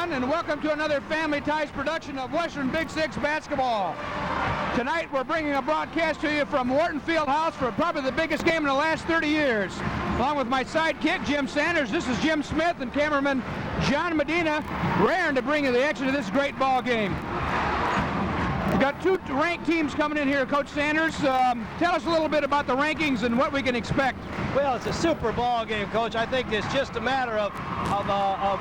everyone, and welcome to another Family Ties production of Western Big Six basketball. Tonight we're bringing a broadcast to you from Wharton Fieldhouse for probably the biggest game in the last 30 years. Along with my sidekick, Jim Sanders, this is Jim Smith and cameraman John Medina, raring to bring you the action of this great ball game. We've got two ranked teams coming in here, Coach Sanders. Tell us a little bit about the rankings and what we can expect. Well, it's a super ball game, Coach. I think it's just a matter of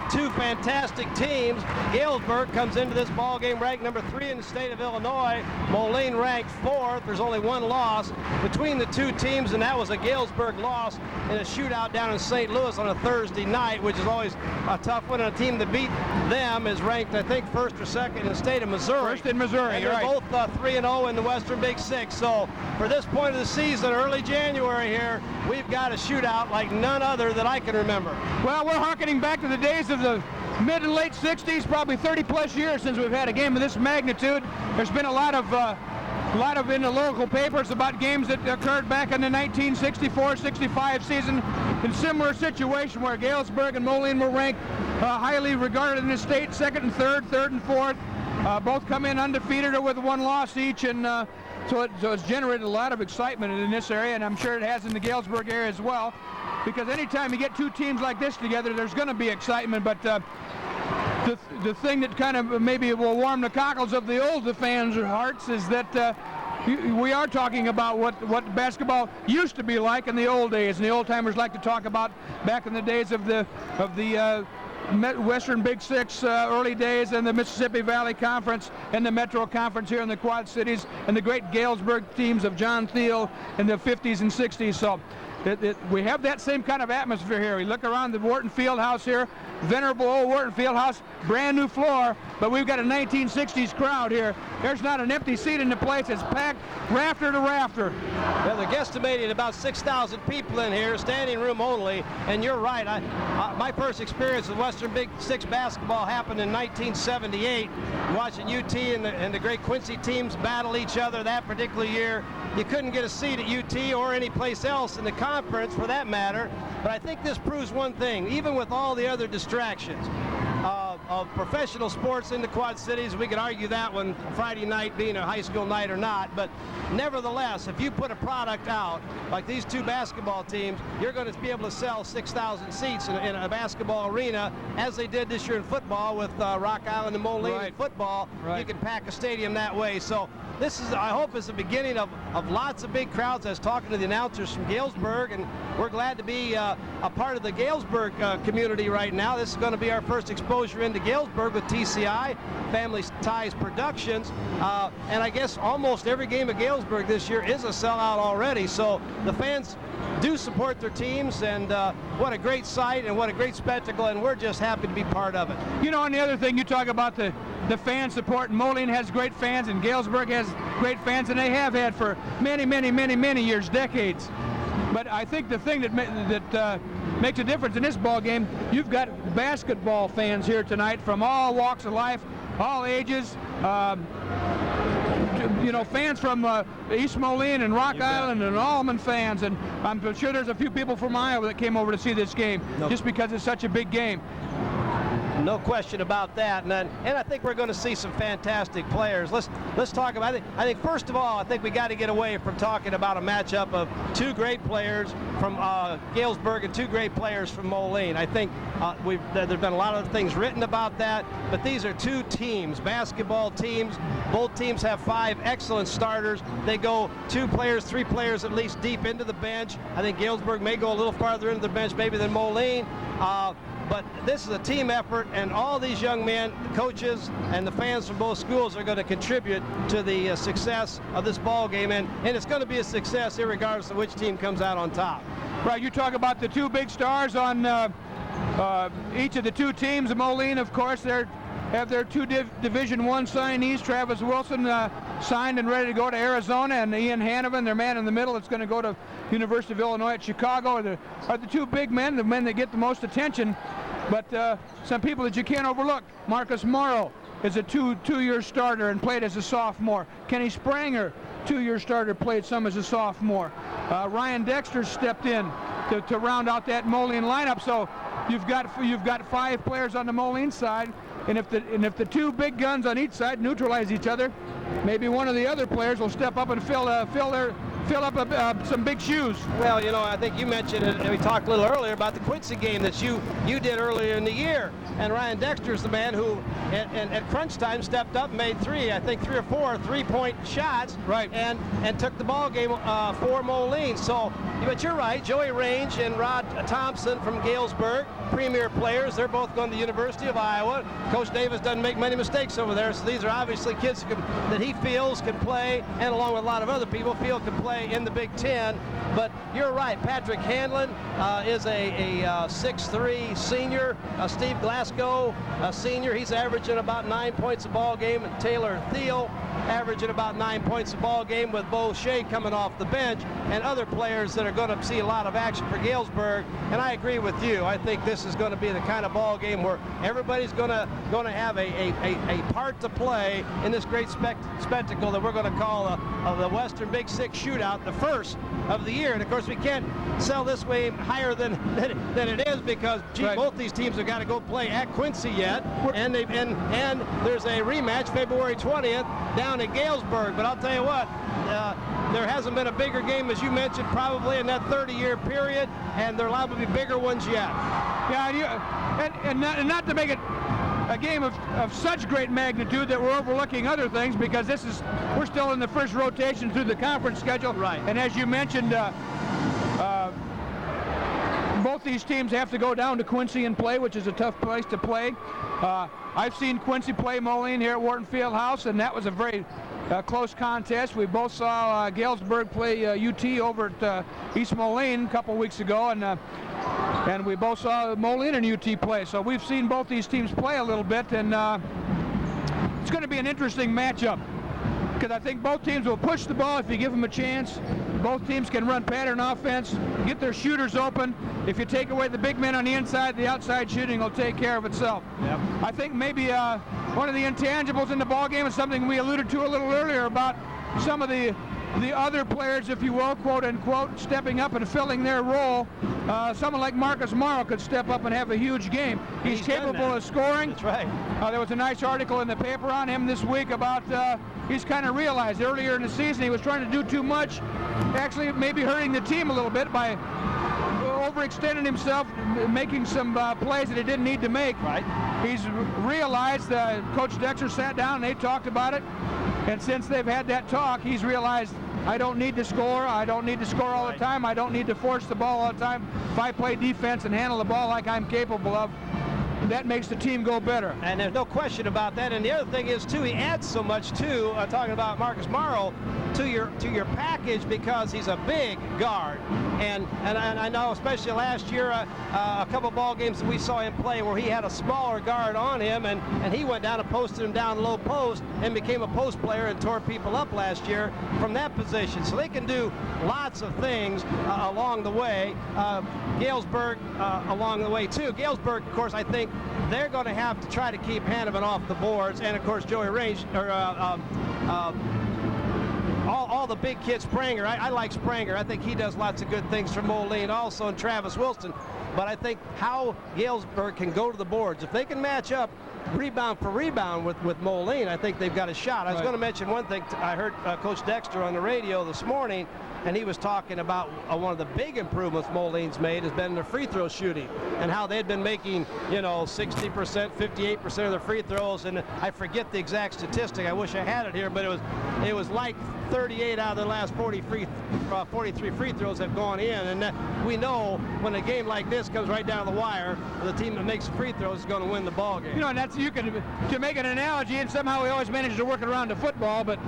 two fantastic teams. Galesburg comes into this ball game ranked number 3 in the state of Illinois. Moline ranked 4th. There's only one loss between the two teams, and that was a Galesburg loss in a shootout down in St. Louis on a Thursday night, which is always a tough one. And a team that beat them is ranked, I think, 1st or 2nd in the state of Missouri. 1st in Missouri, you're right. Both 3-0 in the Western Big Six. So for this point of the season, early January here, we've got a shootout like none other that I can remember. Well, we're harkening back to the days of the mid and late 60s, probably 30 plus years since we've had a game of this magnitude. There's been a lot of in the local papers about games that occurred back in the 1964-65 season in similar situation where Galesburg and Moline were ranked highly regarded in the state, 2nd and 3rd, 3rd and 4th. Both come in undefeated or with one loss each, and so it's generated a lot of excitement in this area, and I'm sure it has in the Galesburg area as well, because anytime you get two teams like this together, there's going to be excitement. But the thing that kind of maybe will warm the cockles of the old fans' hearts is that we are talking about what basketball used to be like in the old days, and the old timers like to talk about back in the days of the Western Big Six early days, and the Mississippi Valley Conference and the Metro Conference here in the Quad Cities, and the great Galesburg teams of John Thiel in the 50s and 60s. So we have that same kind of atmosphere here. We look around the Wharton Fieldhouse here, venerable old Wharton Fieldhouse, brand new floor, but we've got a 1960s crowd here. There's not an empty seat in the place. It's packed rafter to rafter. Well, they're guesstimating about 6,000 people in here, standing room only, and you're right. My first experience with Western Big Six basketball happened in 1978, watching UT and the great Quincy teams battle each other that particular year. You couldn't get a seat at UT or any place else in the conference for that matter, but I think this proves one thing. Even with all the other distractions of professional sports in the Quad Cities, we could argue that one, Friday night being a high school night or not, but nevertheless, if you put a product out like these two basketball teams, you're going to be able to sell 6,000 seats in a basketball arena, as they did this year in football with Rock Island and Moline. Right. In football. Right. You can pack a stadium that way. So this is, I hope, is the beginning of lots of big crowds. I was talking to the announcers from Galesburg, and we're glad to be a part of the Galesburg community right now. This is going to be our first exposure into Galesburg with TCI, Family Ties Productions, and I guess almost every game at Galesburg this year is a sellout already. So the fans do support their teams, and what a great sight and what a great spectacle, and we're just happy to be part of it. You know, and the other thing, you talk about the fan support, and Moline has great fans, and Galesburg has great fans, and they have had for many years, decades. But I think the thing that makes a difference in this ball game, you've got basketball fans here tonight from all walks of life, all ages. You know, fans from East Moline and Rock Island and Allman fans, and I'm sure there's a few people from Iowa that came over to see this game just because it's such a big game. No question about that, and I think we're going to see some fantastic players. Let's talk about it. I think first of all, I think we got to get away from talking about a matchup of two great players from Galesburg and two great players from Moline. I think there's been a lot of things written about that, but these are two teams, basketball teams. Both teams have 5 excellent starters. They go 2 players, 3 players at least deep into the bench. I think Galesburg may go a little farther into the bench maybe than Moline. But this is a team effort, and all these young men, the coaches, and the fans from both schools are going to contribute to the success of this ball game, and it's going to be a success irregardless of which team comes out on top. Right, you talk about the 2 big stars on each of the 2 teams. Moline, of course, they have their 2 Division I signees. Travis Wilson signed and ready to go to Arizona, and Ian Hanovan, their man in the middle, that's going to go to University of Illinois at Chicago, are the 2 big men, the men that get the most attention. But some people that you can't overlook. Marcus Morrow is a two-year starter and played as a sophomore. Kenny Spranger, 2-year starter, played some as a sophomore. Ryan Dexter stepped in to round out that Moline lineup. So you've got 5 players on the Moline side and if the two big guns on each side neutralize each other, maybe one of the other players will step up and fill up some big shoes. Well, you know, I think you mentioned it, and we talked a little earlier about the Quincy game that you did earlier in the year. And Ryan Dexter's the man who, at crunch time, stepped up and made three or four three-point shots. Right. And took the ball game for Moline. So, but you're right. Joey Range and Rod Thompson from Galesburg, premier players. They're both going to the University of Iowa. Coach Davis doesn't make many mistakes over there. So these are obviously kids that he feels can play, and along with a lot of other people, feel can play in the Big Ten. But you're right. Patrick Hanlon is a 6'3" senior. Steve Glasgow, a senior. He's averaging about 9 points a ball game. And Taylor Thiel averaging about 9 points a ball game, with Bo Shea coming off the bench, and other players that are going to see a lot of action for Galesburg. And I agree with you. I think this is going to be the kind of ball game where everybody's going to have a part to play in this great spectacle that we're going to call the Western Big Six Shootout, the first of the year. And of course, we can't sell this way higher than it is, because Right. both these teams have got to go play at Quincy yet, and there's a rematch February 20th down at Galesburg. But I'll tell you what, there hasn't been a bigger game, as you mentioned, probably in that 30-year period, and there are liable to be bigger ones yet. Yeah, and not to make it a game of such great magnitude that we're overlooking other things, because we're still in the first rotation through the conference schedule. Right. And as you mentioned, both these teams have to go down to Quincy and play, which is a tough place to play. I've seen Quincy play Moline here at Wharton Fieldhouse, and that was a very close contest. We both saw Galesburg play UT over at East Moline a couple weeks ago, and we both saw Moline and UT play. So we've seen both these teams play a little bit, and it's going to be an interesting matchup, because I think both teams will push the ball if you give them a chance. Both teams can run pattern offense, get their shooters open. If you take away the big men on the inside, the outside shooting will take care of itself. Yep. I think maybe one of the intangibles in the ball game is something we alluded to a little earlier about some of the other players, if you will, quote unquote, stepping up and filling their role. Someone like Marcus Morrow could step up and have a huge game. He's capable of scoring. That's right. There was a nice article in the paper on him this week about he's kind of realized earlier in the season he was trying to do too much, actually maybe hurting the team a little bit by overextending himself, making some plays that he didn't need to make. Right. He's realized, Coach Dexter sat down and they talked about it, and since they've had that talk, he's realized, I don't need to score. I don't need to score all the time. I don't need to force the ball all the time. If I play defense and handle the ball like I'm capable of, that makes the team go better. And there's no question about that. And the other thing is, too, he adds so much, too, talking about Marcus Morrow, to your package, because he's a big guard. And I know, especially last year, a couple ball games that we saw him play where he had a smaller guard on him, and he went down and posted him down low post and became a post player and tore people up last year from that position. So they can do lots of things along the way. Galesburg along the way, too. Galesburg, of course, I think they're going to have to try to keep Hanneman off the boards, and of course Joey Range, or all the big kids. Spranger, I like Spranger. I think he does lots of good things for Moline also, and Travis Wilson. But I think how Galesburg can go to the boards, if they can match up rebound for rebound with Moline, I think they've got a shot. I was going to mention one thing. I heard Coach Dexter on the radio this morning, and he was talking about one of the big improvements Moline's made has been their free throw shooting, and how they'd been making, 60%, 58% of their free throws. And I forget the exact statistic. I wish I had it here, but it was like 38 out of the last 43 free throws have gone in. And we know when a game like this comes right down to the wire, the team that makes free throws is going to win the ball game. And that's, to make an analogy, and somehow we always manage to work it around to football, but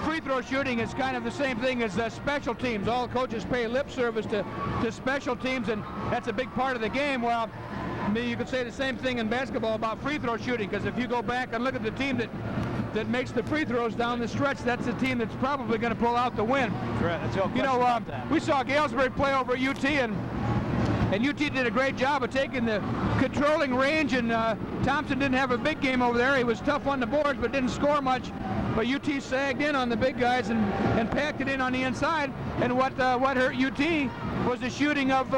free throw shooting is kind of the same thing as special teams. All coaches pay lip service to special teams, and that's a big part of the game. Well, you could say the same thing in basketball about free throw shooting, because if you go back and look at the team that makes the free throws down the stretch, that's the team that's probably going to pull out the win. Correct. That's we saw Galesburg play over UT, and UT did a great job of taking the controlling range, and Thompson didn't have a big game over there. He was tough on the boards, but didn't score much. But UT sagged in on the big guys and packed it in on the inside. And what hurt UT was the shooting of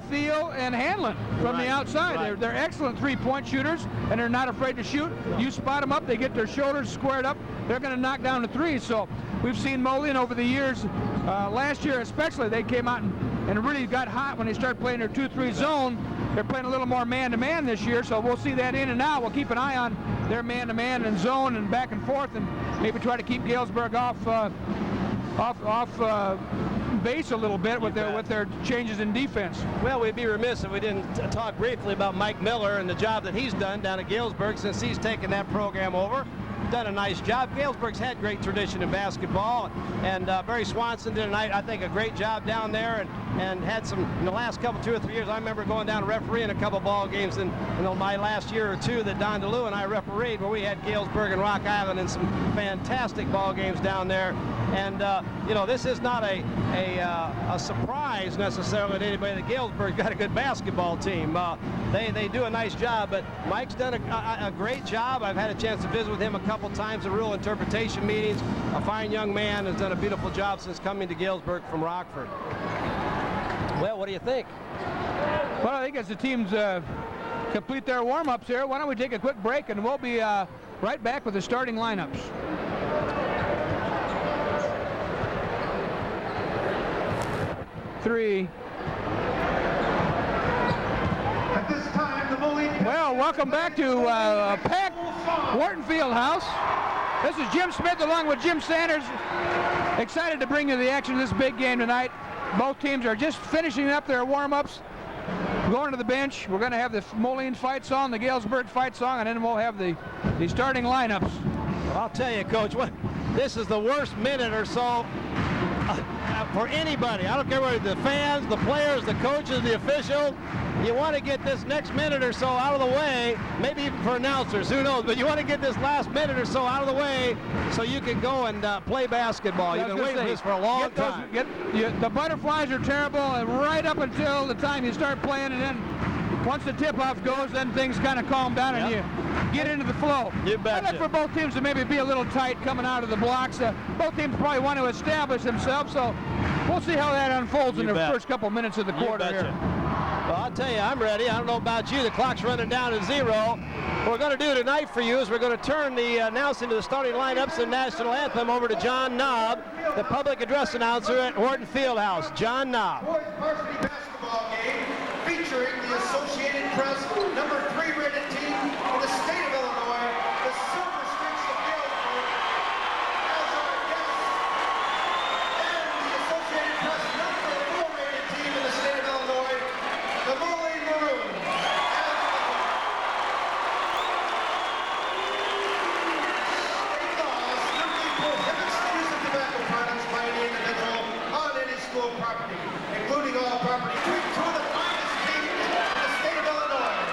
Thiel and Hanlon from the outside. Right. They're excellent three-point shooters, and they're not afraid to shoot. You spot them up, they get their shoulders squared up, they're going to knock down the threes. So we've seen Moline over the years, last year especially, they came out and really got hot when they started playing their 2-3 zone. They're playing a little more man-to-man this year, so we'll see that in and out. We'll keep an eye on their man-to-man and zone and back and forth, and maybe try to keep Galesburg off base a little bit with their changes in defense. Well, we'd be remiss if we didn't talk briefly about Mike Miller and the job that he's done down at Galesburg since he's taken that program over. Done a nice job. Galesburg's had great tradition in basketball, and Barry Swanson did tonight, I think, a great job down there, and had some, in the last couple, 2 or 3 years, I remember going down refereeing a couple ball games in my last year or two that Don DeLue and I refereed, where we had Galesburg and Rock Island in some fantastic ball games down there. And you know, this is not a surprise necessarily to anybody that Galesburg's got a good basketball team. They do a nice job, but Mike's done a great job. I've had a chance to visit with him a couple times at rule interpretation meetings. A fine young man, has done a beautiful job since coming to Galesburg from Rockford. Well, what do you think? Well, I think as the teams complete their warm-ups here, why don't we take a quick break, and we'll be right back with the starting lineups. Three. At this time, the Moline. Well, welcome back to packed Wharton Fieldhouse. This is Jim Smith along with Jim Sanders. Excited to bring you the action of this big game tonight. Both teams are just finishing up their warm-ups, going to the bench. We're going to have the Moline fight song, the Galesburg fight song, and then we'll have the starting lineups. Well, I'll tell you, Coach, this is the worst minute or so for anybody. I don't care whether the fans, the players, the coaches, the officials. You want to get this next minute or so out of the way, maybe even for announcers, who knows, but you want to get this last minute or so out of the way so you can go and play basketball. You've been waiting for this for a long time. The butterflies are terrible, and right up until the time you start playing, and then once the tip-off goes, then things kind of calm down and you get into the flow. You betcha. I'd like for both teams to maybe be a little tight coming out of the blocks. Both teams probably want to establish themselves, so we'll see how that unfolds in the first couple minutes of the quarter here. Well, I'll tell you, I'm ready. I don't know about you. The clock's running down to 0. What we're going to do tonight for you is we're going to turn the announcing to the starting lineups and national anthem over to John Knobb, the public address announcer at Wharton Fieldhouse. John Knobb. Boys varsity basketball game featuring the Associated Press number 3 rated team in the state of Illinois, the Silver Streaks of Galesburg, as our guests, and the Associated Press number 4 rated team in the state of Illinois, the Moline Maroons. State law strictly prohibits the use of tobacco products by any individual on any school property, including all property. Two of the finest teams in the state of Illinois.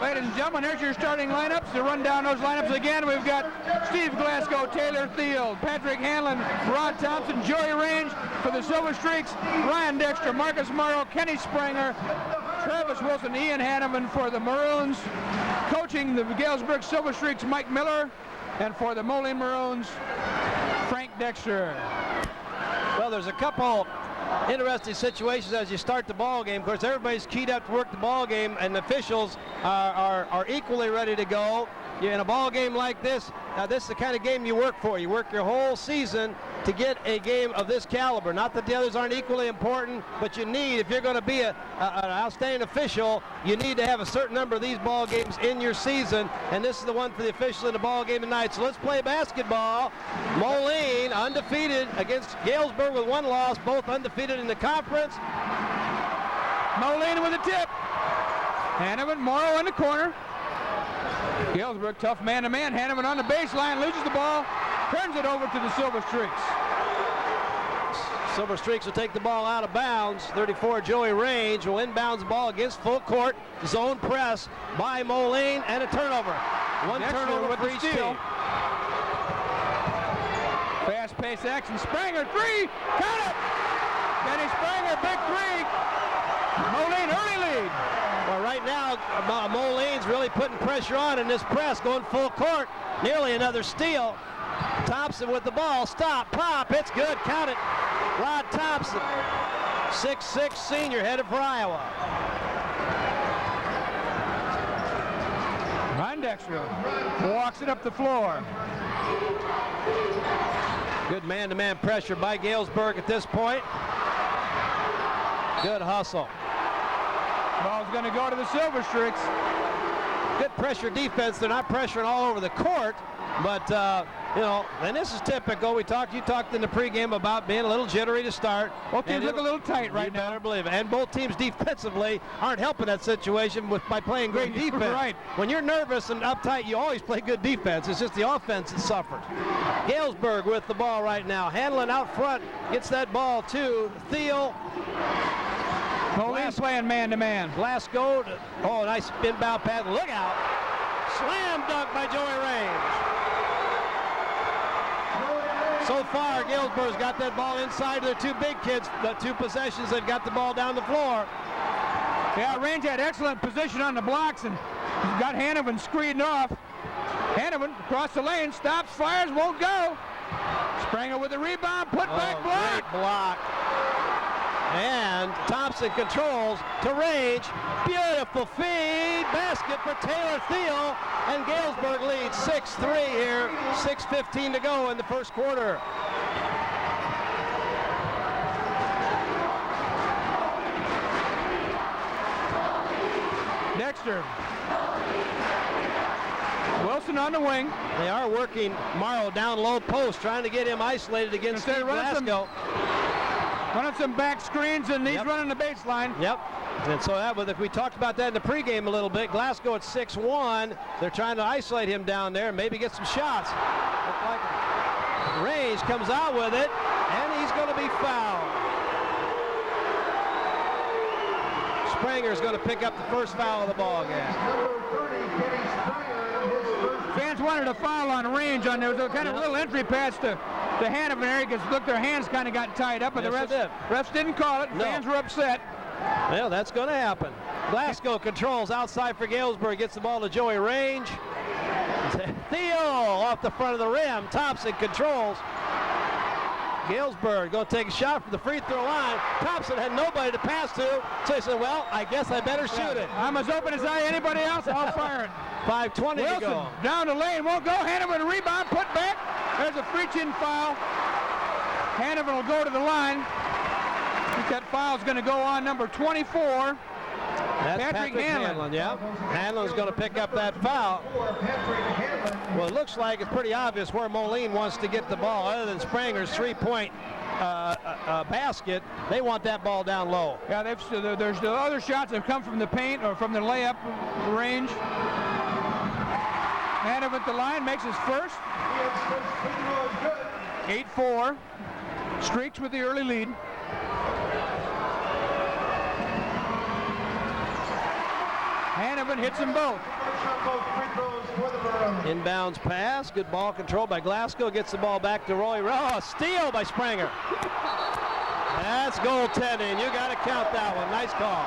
Ladies and gentlemen, here's your starting lineups. To run down those lineups again, we've got Steve Glasgow, Taylor Thiel, Patrick Hanlon, Rod Thompson, Joey Range for the Silver Streaks, Ryan Dexter, Marcus Morrow, Kenny Springer, Travis Wilson, Ian Hanneman for the Maroons. Coaching the Galesburg Silver Streaks, Mike Miller. And for the Moline Maroons, Frank Dexter. Well, there's a couple interesting situations as you start the ball game. Of course, everybody's keyed up to work the ball game, and the officials are equally ready to go. You're in a ball game like this. Now, this is the kind of game you work for. You work your whole season to get a game of this caliber. Not that the others aren't equally important, but you need, if you're going to be an outstanding official, you need to have a certain number of these ball games in your season, and this is the one for the officials in the ball game tonight. So let's play basketball. Moline undefeated against Galesburg with 1 loss, both undefeated in the conference. Moline with a tip. Hanneman, Morrow in the corner. Galesburg, tough man-to-man. Hanneman on the baseline, loses the ball, turns it over to the Silver Streaks. Silver Streaks will take the ball out of bounds. 34, Joey Range will inbounds the ball against full court. Zone press by Moline and a turnover. One turnover for each team. Fast-paced action. Springer, 3, count it! Kenny Springer, big 3. Moline, early lead. Well, right now, Moline's really putting pressure on in this press, going full court. Nearly another steal. Thompson with the ball. Stop, pop, it's good, count it. Rod Thompson, 6'6" senior, headed for Iowa. Ryan Dexter walks it up the floor. Good man-to-man pressure by Galesburg at this point. Good hustle. Ball's going to go to the Silver Streaks. Good pressure defense. They're not pressuring all over the court, but you know, and this is typical. You talked in the pregame about being a little jittery to start. Both teams look a little tight right now. You better believe it. And both teams defensively aren't helping that situation by playing great defense. Right. When you're nervous and uptight, you always play good defense. It's just the offense that suffers. Galesburg with the ball right now. Hanlon out front gets that ball to Thiel. Moline's playing man-to-man. Glasgow, oh, nice inbound pass. Look out. Slam dunk by Joey Range. So far, Galesburg's got that ball inside of their 2 big kids, the 2 possessions that got the ball down the floor. Yeah, Range had excellent position on the blocks and got Hanneman screened off. Hanneman across the lane, stops, fires, won't go. Springer with the rebound, put back block. Great block. And Thompson controls to Range. Beautiful feed. Basket for Taylor Thiel. And Galesburg leads 6-3 here. 6:15 to go in the first quarter. Dexter. Wilson on the wing. They are working Morrow down low post, trying to get him isolated against Steve Glasgow. Running some back screens, and he's running the baseline. Yep. And so that was, if we talked about that in the pregame a little bit, Glasgow at 6'1". They're trying to isolate him down there and maybe get some shots. Look like Range comes out with it, and he's going to be fouled. Springer's going to pick up the first foul of the ball game. Fans wanted a foul on Range on there. There was a kind of little entry pass to Hanneman there because look, their hands kind of got tied up, but the refs didn't call it. No. Fans were upset. Well, that's going to happen. Glasgow controls outside for Galesburg, gets the ball to Joey Range. Thiel off the front of the rim. Thompson controls. Galesburg going to take a shot from the free throw line. Thompson had nobody to pass to, so he said, well, I guess I better shoot it. I'm as open as anybody else. I'll fire it. 5:20 to go. Down the lane, won't go. Hanneman rebound, put back. There's a reach-in foul. Hanneman will go to the line. I think that foul's going to go on number 24. That's Patrick Hanlon. Yeah. Hanlon's going to pick up that foul. Well, it looks like it's pretty obvious where Moline wants to get the ball. Other than Springer's three-point basket, they want that ball down low. Yeah, there's the other shots that have come from the paint or from the layup range. Hanneman at the line makes his first. 8-4. Streaks with the early lead. Hanovan hits them both. Inbounds pass, good ball control by Glasgow, gets the ball back to Roy. Oh, steal by Spranger. That's goaltending. You got to count that one. Nice call.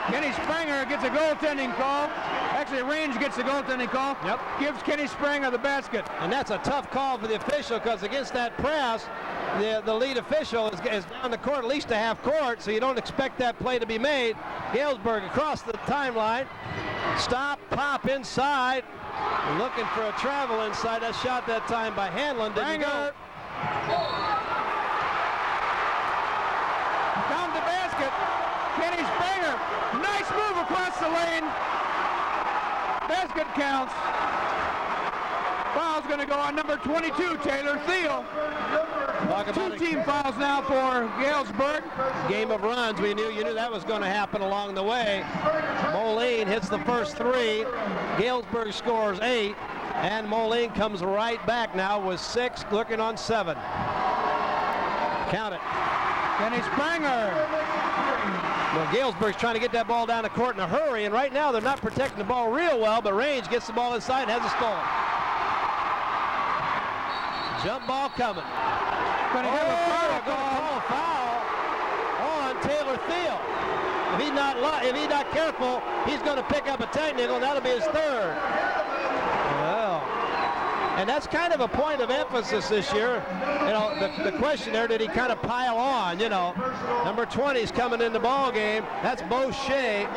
Kenny Spranger gets a goaltending call. Actually, Range gets the goaltending call. Yep. Gives Kenny Spranger the basket. And that's a tough call for the official, because against that press, the lead official is down the court, at least a half court, so you don't expect that play to be made. Galesburg across the timeline. Stop, pop inside. Looking for a travel inside. That shot that time by Hanlon. Didn't go. Down the basket. Kenny Spranger. Nice move across the lane. Basket counts. Foul's going to go on number 22, Taylor Thiel. Two team fouls now for Galesburg. Game of runs. You knew that was going to happen along the way. Moline hits the first three. Galesburg scores 8. And Moline comes right back now with 6, looking on 7. Count it. Kenny Spranger. Well, Galesburg's trying to get that ball down the court in a hurry, and right now they're not protecting the ball real well, but Range gets the ball inside and has it stolen. Jump ball coming. Going to have a foul on Taylor Thiel. If he's not careful, he's going to pick up a technical. That'll be his 3rd. Well, and that's kind of a point of emphasis this year. You know, the question there, did he kind of pile on? You know, number 20 is coming in the ball game. That's Bo Shea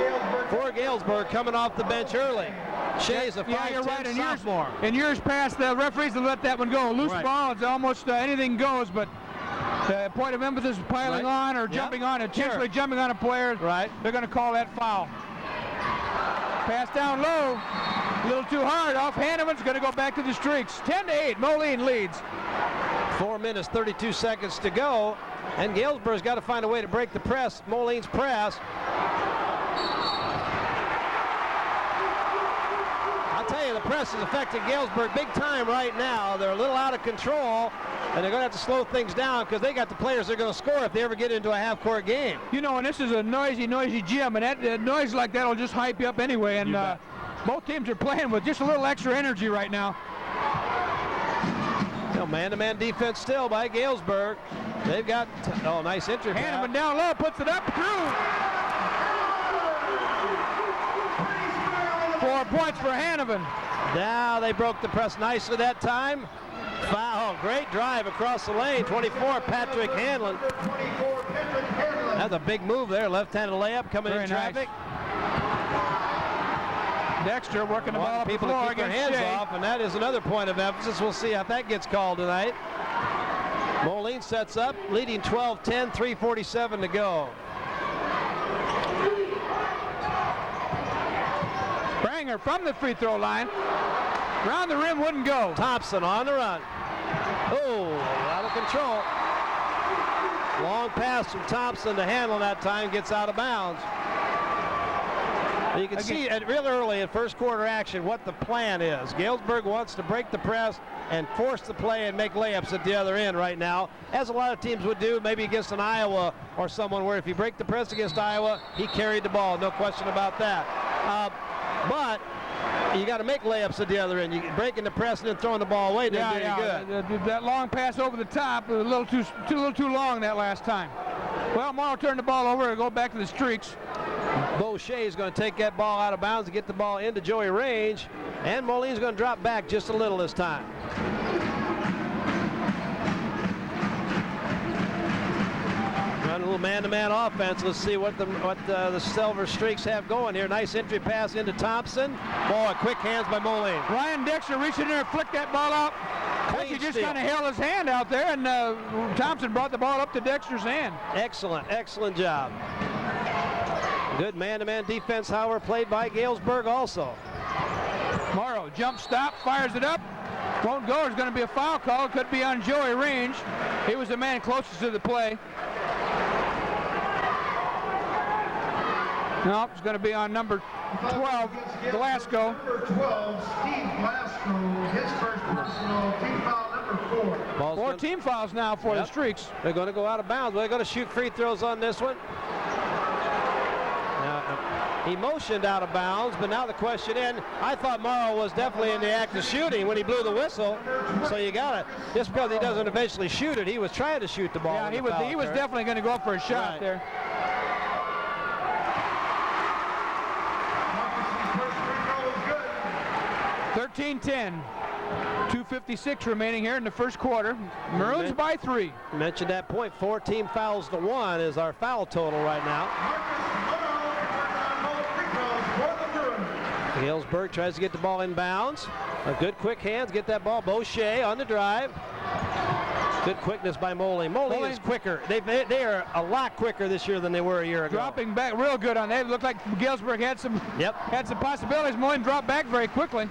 for Galesburg, coming off the bench early. Shea's a 5'10" sophomore. In years past, the referees have let that one go. Loose ball, it's almost anything goes, but the point of emphasis is piling on or jumping on, intentionally jumping on a player. Right. They're going to call that foul. Pass down low. A little too hard off. Hanovan's going to go back to the streaks. 10-8. Moline leads. 4 minutes, 32 seconds to go. And Galesburg's got to find a way to break the press, Moline's press. I'll tell you, the press is affecting Galesburg big time right now. They're a little out of control, and they're going to have to slow things down because they got the players that are going to score if they ever get into a half-court game. You know, and this is a noisy gym, and that noise like that will just hype you up anyway. And both teams are playing with just a little extra energy right now. Man-to-man defense still by Galesburg. They've got, nice entry. Hanovan down low, puts it up, through. 4 points for Hanovan. Now they broke the press nicely that time. Foul, great drive across the lane. 24, Patrick Hanlon. That's a big move there, left-handed layup coming in traffic. Dexter working the ball up the people floor to keep their hands off, and that is another point of emphasis. We'll see how that gets called tonight. Moline sets up, leading 12-10, 3:47 to go. Spranger from the free throw line. Around the rim wouldn't go. Thompson on the run. Oh, out of control. Long pass from Thompson to Hanlon that time, gets out of bounds. You can see real early in first quarter action what the plan is. Galesburg wants to break the press and force the play and make layups at the other end right now, as a lot of teams would do, maybe against an Iowa or someone where if you break the press against Iowa, he carried the ball, no question about that. But you got to make layups at the other end. You breaking the press and then throwing the ball away didn't do any good. That long pass over the top was a little too long that last time. Well, Morrow turned the ball over and go back to the streaks. Bo Shea is going to take that ball out of bounds and get the ball into Joey Range, and Moline's going to drop back just a little this time. Run a little man-to-man offense. Let's see what the Silver Streaks have going here. Nice entry pass into Thompson. Boy, quick hands by Moline. Ryan Dexter reached in there and flicked that ball out. He just kind of held his hand out there, and Thompson brought the ball up to Dexter's hand. Excellent job. Good man-to-man defense, however, played by Galesburg also. Morrow, jump stop, fires it up. Won't go. There's going to be a foul call. Could be on Joey Range. He was the man closest to the play. No, it's going to be on number 12, Glasgow. Number 12, Steve Glasgow, his first personal, team foul number 4. Four team fouls now for the Streaks. They're going to go out of bounds. They're going to shoot free throws on this one. Now, He motioned out of bounds, but now the question in, I thought Morrow was definitely in the act of shooting when he blew the whistle. So you got to, just because he doesn't eventually shoot it, he was trying to shoot the ball. Yeah, he was definitely going to go for a shot there. 13-10. 2:56 remaining here in the first quarter. Maroons by 3. Mentioned that point. 14 fouls to 1 is our foul total right now. Galesburg tries to get the ball in bounds. A good quick hands, get that ball. Boucher on the drive. Good quickness by Moline. Moline is quicker. They are a lot quicker this year than they were a year ago. Dropping back real good on that. It looked like Galesburg had some possibilities. Moline dropped back very quickly.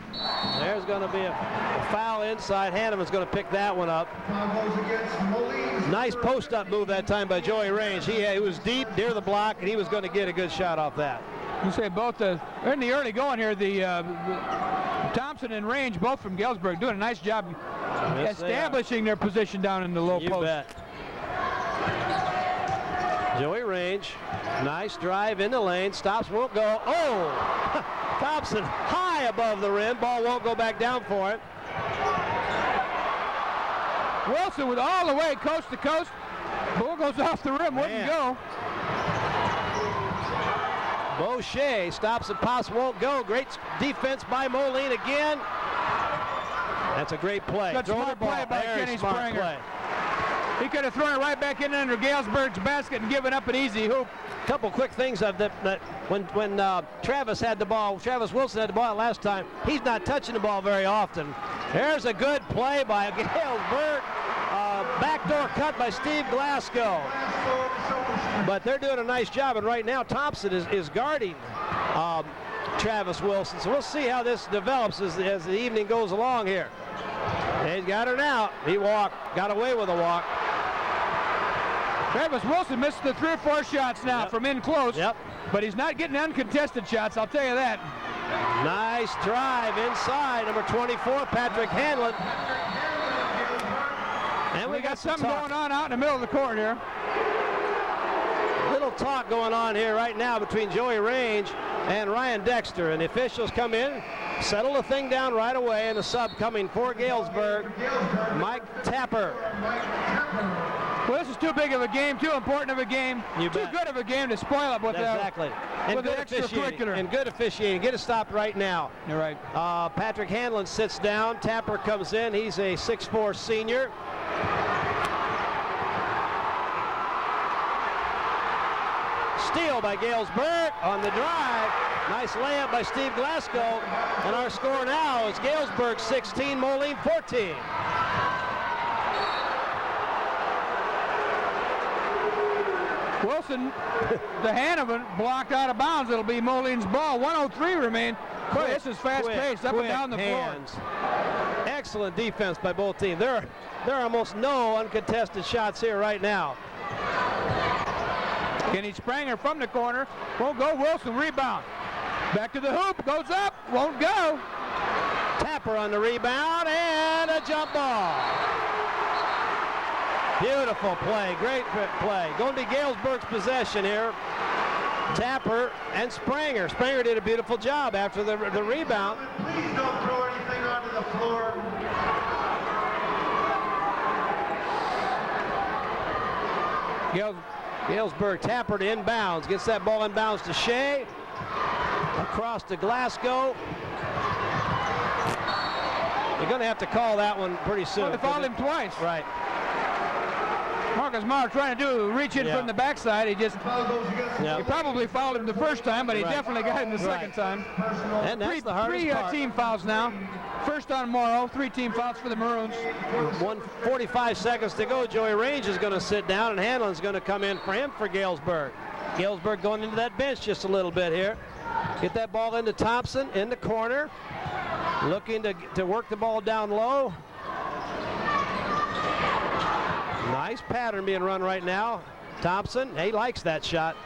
There's going to be a foul inside. Hanneman's going to pick that one up. Nice post-up move that time by Joey Range. He was deep near the block, and he was going to get a good shot off that. You say both in the early going here, the Thompson and Range, both from Galesburg, doing a nice job establishing their position down in the low post. You bet. Joey Range, nice drive in the lane, stops, won't go. Oh! Thompson high above the rim, ball won't go back down for it. Wilson with all the way coast to coast. Ball goes off the rim, wouldn't go. Boucher stops and pops, won't go. Great defense by Moline again. That's a great play. That's a smart play by Kenny Springer. He could have thrown it right back in under Galesburg's basket and given up an easy hoop. Couple quick things of that when Travis had the ball, Travis Wilson had the ball last time, he's not touching the ball very often. There's a good play by Galesburg. Backdoor cut by Steve Glasgow. But they're doing a nice job, and right now Thompson is guarding Travis Wilson. So we'll see how this develops as the evening goes along here. He's got her now. He got away with a walk. Travis Wilson missed the 3 or 4 shots now from in close. Yep. But he's not getting uncontested shots, I'll tell you that. Nice drive inside, number 24, Patrick Hanlon. And we got something going on out in the middle of the court here. Little talk going on here right now between Joey Range and Ryan Dexter, and the officials come in, settle the thing down right away, and the sub coming for Galesburg, Mike Tapper. Well, this is too big of a game, too important of a game, too good of a game to spoil it with the extracurricular. And good officiating. Get it stopped right now. You're right. Patrick Hanlon sits down. Tapper comes in. He's a 6'4" senior. Steal by Galesburg on the drive. Nice layup by Steve Glasgow. And our score now is Galesburg 16, Moline 14. Wilson, the Hanneman blocked out of bounds. It'll be Moline's ball. 1:03 remain. Boy, this is fast-paced, up and down the floor. Excellent defense by both teams. There are almost no uncontested shots here right now. Kenny Springer from the corner. Won't go. Wilson rebound. Back to the hoop. Goes up. Won't go. Tapper on the rebound and a jump ball. Beautiful play. Great play. Going to be Galesburg's possession here. Tapper and Springer. Springer did a beautiful job after the rebound. Please don't throw anything onto the floor. Galesburg, Tapper to inbounds. Gets that ball inbounds to Shea. Across to Glasgow. You're going to have to call that one pretty soon. Well, they fouled him twice. Right. Marcus Maurer trying to reach in from the backside. He probably fouled him the first time, but he definitely got him the second time. And that's the hardest part. 3 team fouls now. First on Morrow, 3 team fouls for the Maroons. 1:45 seconds to go. Joey Range is going to sit down, and Hanlon's going to come in for him for Galesburg. Galesburg going into that bench just a little bit here. Get that ball into Thompson in the corner. Looking to work the ball down low. Nice pattern being run right now. Thompson, he likes that shot.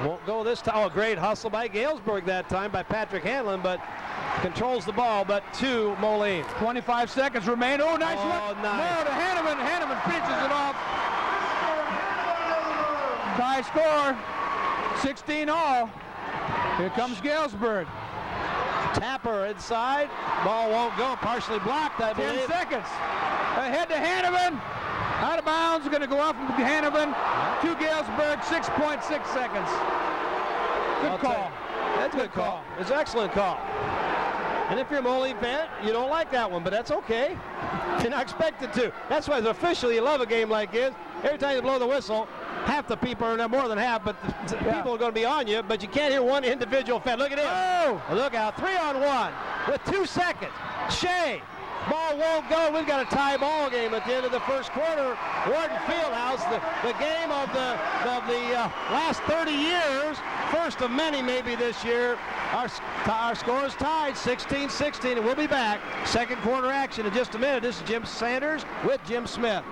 Won't go this time. Oh, great hustle by Galesburg that time by Patrick Hanlon, but controls the ball, but to Moline. 25 seconds remain. Oh, nice look. Nice. No, to Hanneman. Hanneman finishes it off. Tie score. 16 all. Here comes Galesburg. Tapper inside. Ball won't go. Partially blocked, I believe. 10 seconds. Ahead to Hanovan. Out of bounds. Going to go off of Hanovan to Galesburg. 6.6 seconds. Good call. That's a good call. It's an excellent call. And if you're a Moline fan, you don't like that one, but that's okay. You're not expected to. That's why as officially you love a game like this. Every time you blow the whistle, half the people, or more than half, but the people are going to be on you, but you can't hear one individual fan. Look at him. Oh! Look out. 3-on-1 with 2 seconds. Shea. Ball won't go. We've got a tie ball game at the end of the first quarter. Wharton Fieldhouse, the game of the last 30 years, first of many maybe this year. Our score is tied 16-16, and we'll be back. Second quarter action in just a minute. This is Jim Sanders with Jim Smith.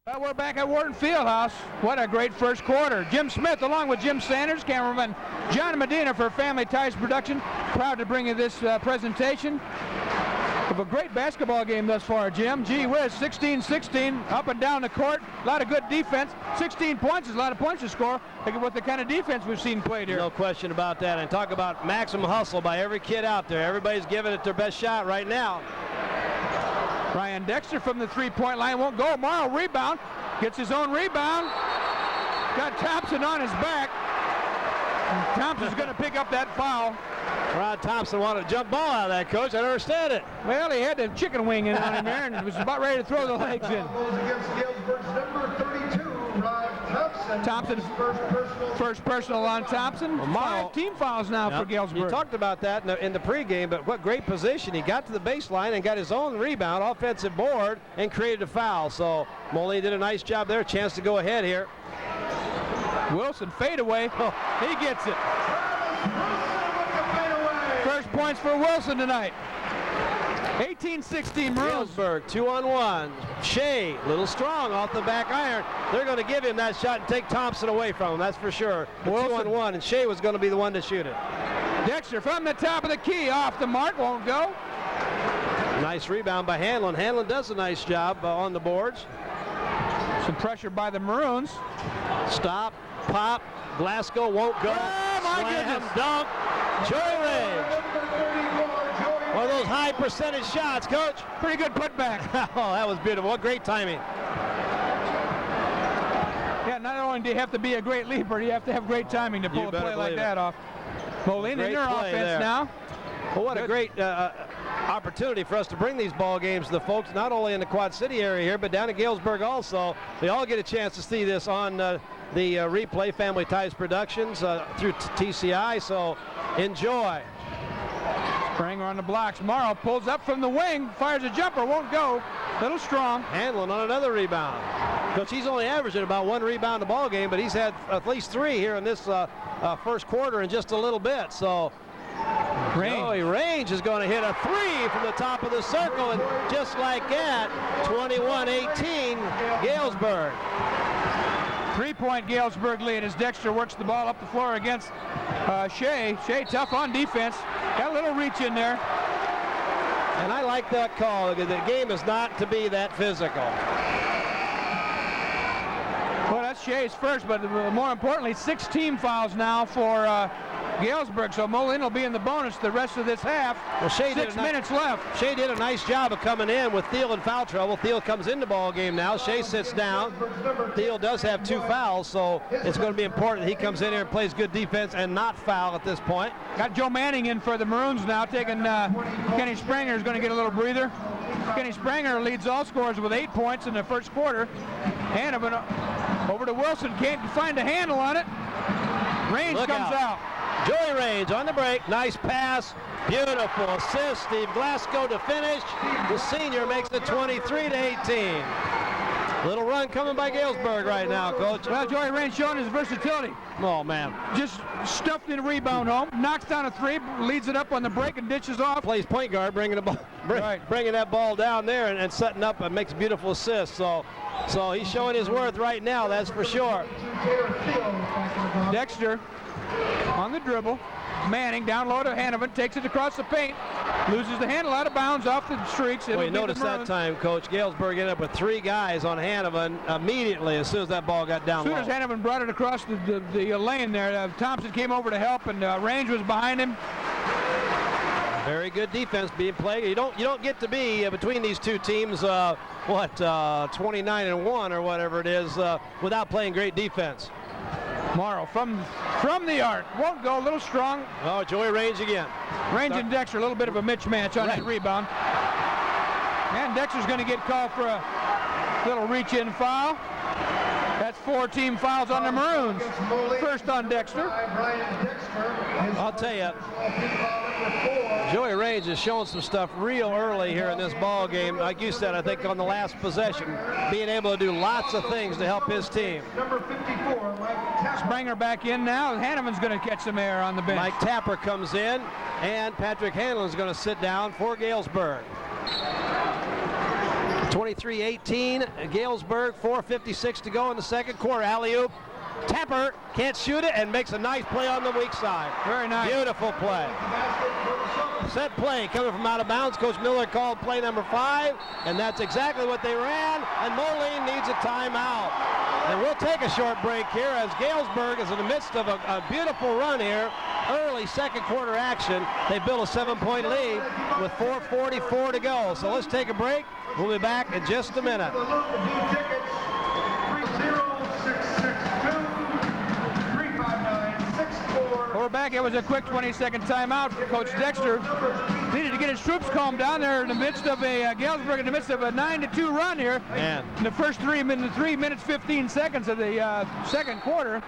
Well, we're back at Wharton Fieldhouse. What a great first quarter. Jim Smith along with Jim Sanders, cameraman John Medina for Family Ties Production. Proud to bring you this presentation of a great basketball game thus far, Jim. Gee whiz, 16-16, up and down the court. A lot of good defense. 16 points is a lot of points to score. Look at what the kind of defense we've seen played here. No question about that. And talk about maximum hustle by every kid out there. Everybody's giving it their best shot right now. Ryan Dexter from the three-point line won't go. Morrow rebound. Gets his own rebound. Got Thompson on his back. And Thompson's going to pick up that foul. Rod Thompson wanted a jump ball out of that, Coach. I don't understand it. Well, he had the chicken wing in on him there and was about ready to throw the legs in. Goes against Galesburg's number 32, Rod Thompson. First personal on Thompson. Well, 5 team fouls now for Galesburg. You talked about that in the pregame, but what great position. He got to the baseline and got his own rebound, offensive board, and created a foul. So Moline did a nice job there. Chance to go ahead here. Wilson fadeaway. Oh, he gets it. First points for Wilson tonight. 18-16 Maroons. Galesburg, 2-on-1. Shea, little strong off the back iron. They're going to give him that shot and take Thompson away from him, that's for sure. 2-on-1, and Shea was going to be the one to shoot it. Dexter from the top of the key, off the mark, won't go. Nice rebound by Hanlon. Hanlon does a nice job on the boards. Some pressure by the Maroons. Stop, pop, Glasgow won't go. Oh, my goodness. Dunk, Joy Range. One of those high percentage shots, Coach. Pretty good putback. Oh, that was beautiful. What great timing. Yeah, not only do you have to be a great leaper, you have to have great timing to pull a play like that off. Moline in their offense there. Now. Well, what a great opportunity for us to bring these ball games to the folks, not only in the Quad City area here, but down in Galesburg also. They all get a chance to see this on the replay, Family Ties Productions through TCI, so enjoy. Springer on the blocks. Morrow pulls up from the wing, fires a jumper, won't go. Little strong. Hanlon on another rebound. Coach, he's only averaging about 1 rebound a ball game, but he's had at least 3 here in this first quarter in just a little bit. So Range is going to hit a 3 from the top of the circle, and just like that, 21-18 Galesburg. 3-point Galesburg lead as Dexter works the ball up the floor against Shea. Shea tough on defense. Got a little reach in there. And I like that call. The game is not to be that physical. Well, that's Shea's first, but more importantly, 6 team fouls now for Galesburg, so Moline will be in the bonus the rest of this half. Well, 6 minutes left. Shea did a nice job of coming in with Thiel in foul trouble. Thiel comes into ball game now. Shea sits down. Thiel does have 2 fouls, so it's going to be important he comes in here and plays good defense and not foul at this point. Got Joe Manning in for the Maroons now, taking Kenny Springer is going to get a little breather. Kenny Springer leads all scorers with 8 points in the first quarter. Hanovan over to Wilson, can't find a handle on it. Range comes out. Joey Range on the break, nice pass, beautiful assist. Steve Glasgow to finish. The senior makes it 23-18. Little run coming by Galesburg right now, Coach. Well, Joey Range showing his versatility. Oh, man. Just stuffed in a rebound home, knocks down a three, leads it up on the break and dishes off. Plays point guard, bringing that ball down there and setting up and makes beautiful assists. So he's showing his worth right now, that's for sure. Dexter on the dribble. Manning down low to Hanovan, takes it across the paint, loses the handle out of bounds off the streaks. Well, you notice that time, Coach, Galesburg ended up with 3 guys on Hanovan immediately as soon as that ball got down low. As soon as Hanovan brought it across the lane there, Thompson came over to help, and Range was behind him. Very good defense being played. You don't get to be between these two teams, 29-1 or whatever it is, without playing great defense. Morrow from the arc, won't go, a little strong. Oh, Joey Range again. Range and Dexter, a little bit of a mismatch on that rebound. And Dexter's going to get called for a little reach-in foul. That's 4 team fouls on the Maroons. First on Dexter. I'll tell you, Joey Range is showing some stuff real early here in this ball game. Like you said, I think on the last possession, being able to do lots of things to help his team. Number 54, Mike Springer back in now. Hanneman's going to catch some air on the bench. Mike Tapper comes in, and Patrick Hanlon's going to sit down for Galesburg. 23-18, Galesburg, 4:56 to go in the second quarter. Alley-oop. Tapper can't shoot it and makes a nice play on the weak side. Very nice. Beautiful play. Set play coming from out of bounds. Coach Miller called play number 5, and that's exactly what they ran, and Moline needs a timeout. And we'll take a short break here as Galesburg is in the midst of a beautiful run here. Early second quarter action. They built a 7-point lead with 4:44 to go. So let's take a break. We'll be back in just a minute. We're back. It was a quick 20-second timeout. Coach Dexter needed to get his troops calmed down there in the midst of Galesburg in the midst of a 9-2 run here. Man. In the first 3 minutes 15 seconds of the second quarter.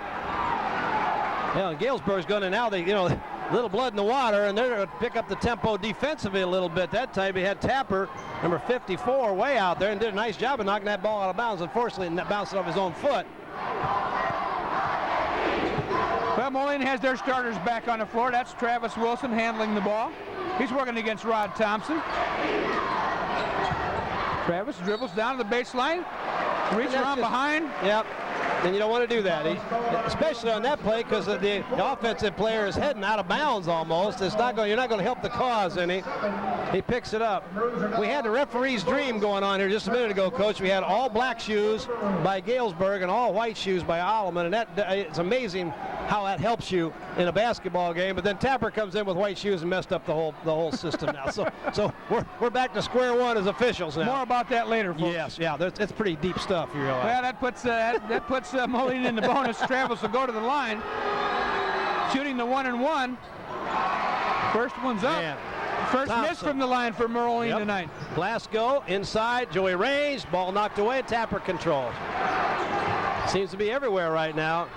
Yeah, Galesburg's going to now, a little blood in the water, and they're going to pick up the tempo defensively a little bit. That time he had Tapper, number 54, way out there and did a nice job of knocking that ball out of bounds. Unfortunately, it bounced it off his own foot. Well, Moline has their starters back on the floor. That's Travis Wilson handling the ball. He's working against Rod Thompson. Travis dribbles down to the baseline, reaches around behind. Yep. And you don't want to do that, especially on that play, because the offensive player is heading out of bounds almost. You're not going to help the cause any. He picks it up. We had the referee's dream going on here just a minute ago, Coach. We had all black shoes by Galesburg and all white shoes by Alleman, and it's amazing how that helps you in a basketball game. But then Tapper comes in with white shoes and messed up the whole system now. So we're back to square one as officials now. More about that later, folks. Yes, yeah, it's pretty deep stuff. You realize. Well, that puts Moline in the bonus. Travis will go to the line, shooting the 1-and-1. First one's up. Man. First Thompson. miss from the line for Moline tonight. Glasgow inside, Joey Range, ball knocked away, Tapper controls. Seems to be everywhere right now.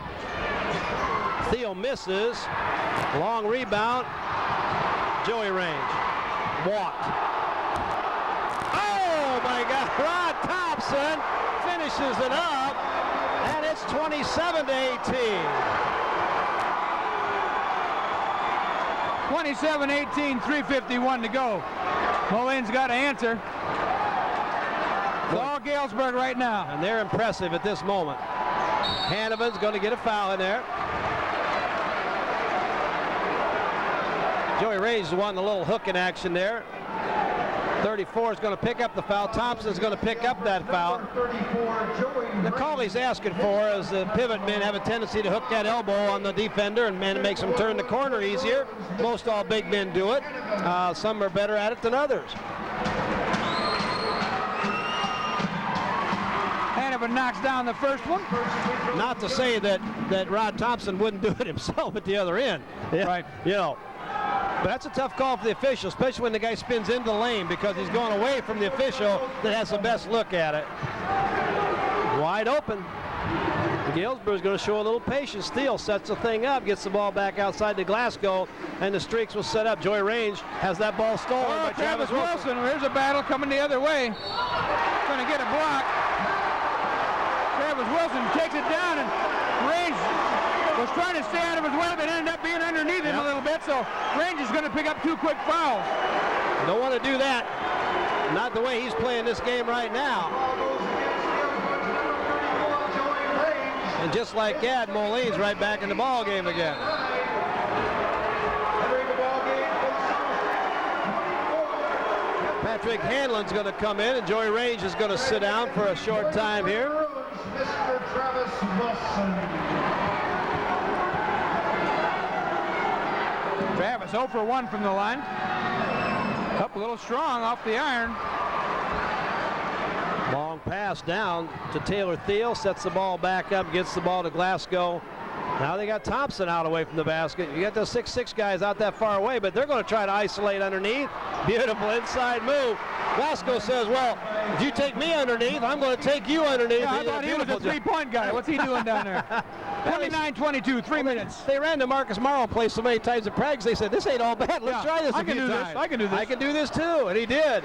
Theo misses, long rebound, Joey Range, walked. Oh my God, Rod Thompson finishes it up, and it's 27-18. 27-18, 3:51 to go. Moline's got to answer. It's all Galesburg right now. And they're impressive at this moment. Hanneman's going to get a foul in there. Joey Range is wanting a little hook in action there. 34 is going to pick up the foul. Thompson's going to pick up that foul. The call he's asking for is the pivot men have a tendency to hook that elbow on the defender and makes them turn the corner easier. Most all big men do it. Some are better at it than others. Hanover knocks down the first one. Not to say that Rod Thompson wouldn't do it himself at the other end. Yeah, right. But that's a tough call for the official, especially when the guy spins into the lane, because he's going away from the official that has the best look at it. Wide open. Galesburg's going to show a little patience. Steele sets the thing up, gets the ball back outside to Glasgow, and the streaks will set up. Joey Range has that ball stolen by Travis Wilson. Here's a battle coming the other way. Going to get a block. Travis Wilson takes it down, and Range was trying to stay out of his way, but ended up being underneath him a little bit, so Range is going to pick up 2 quick fouls. Don't want to do that. Not the way he's playing this game right now. And just like that, Moline's right back in the ball game again. Patrick Hanlon's going to come in, and Joey Range is going to sit down for a short time here. Mr. Travis Wilson. Travis 0 for 1 from the line. Up a little strong off the iron. Long pass down to Taylor Thiel, sets the ball back up, gets the ball to Glasgow. Now they got Thompson out away from the basket. You got those 6'6" guys out that far away, but they're going to try to isolate underneath. Beautiful inside move. Glasgow says, well, if you take me underneath, I'm going to take you underneath. Yeah, I thought he was a three-point guy. What's he doing down there? 29-22, 3 minutes. They ran to Marcus Morrow play so many times at practice. They said, this ain't all bad. Let's try this a few times. I can do this. I can do this too, and he did.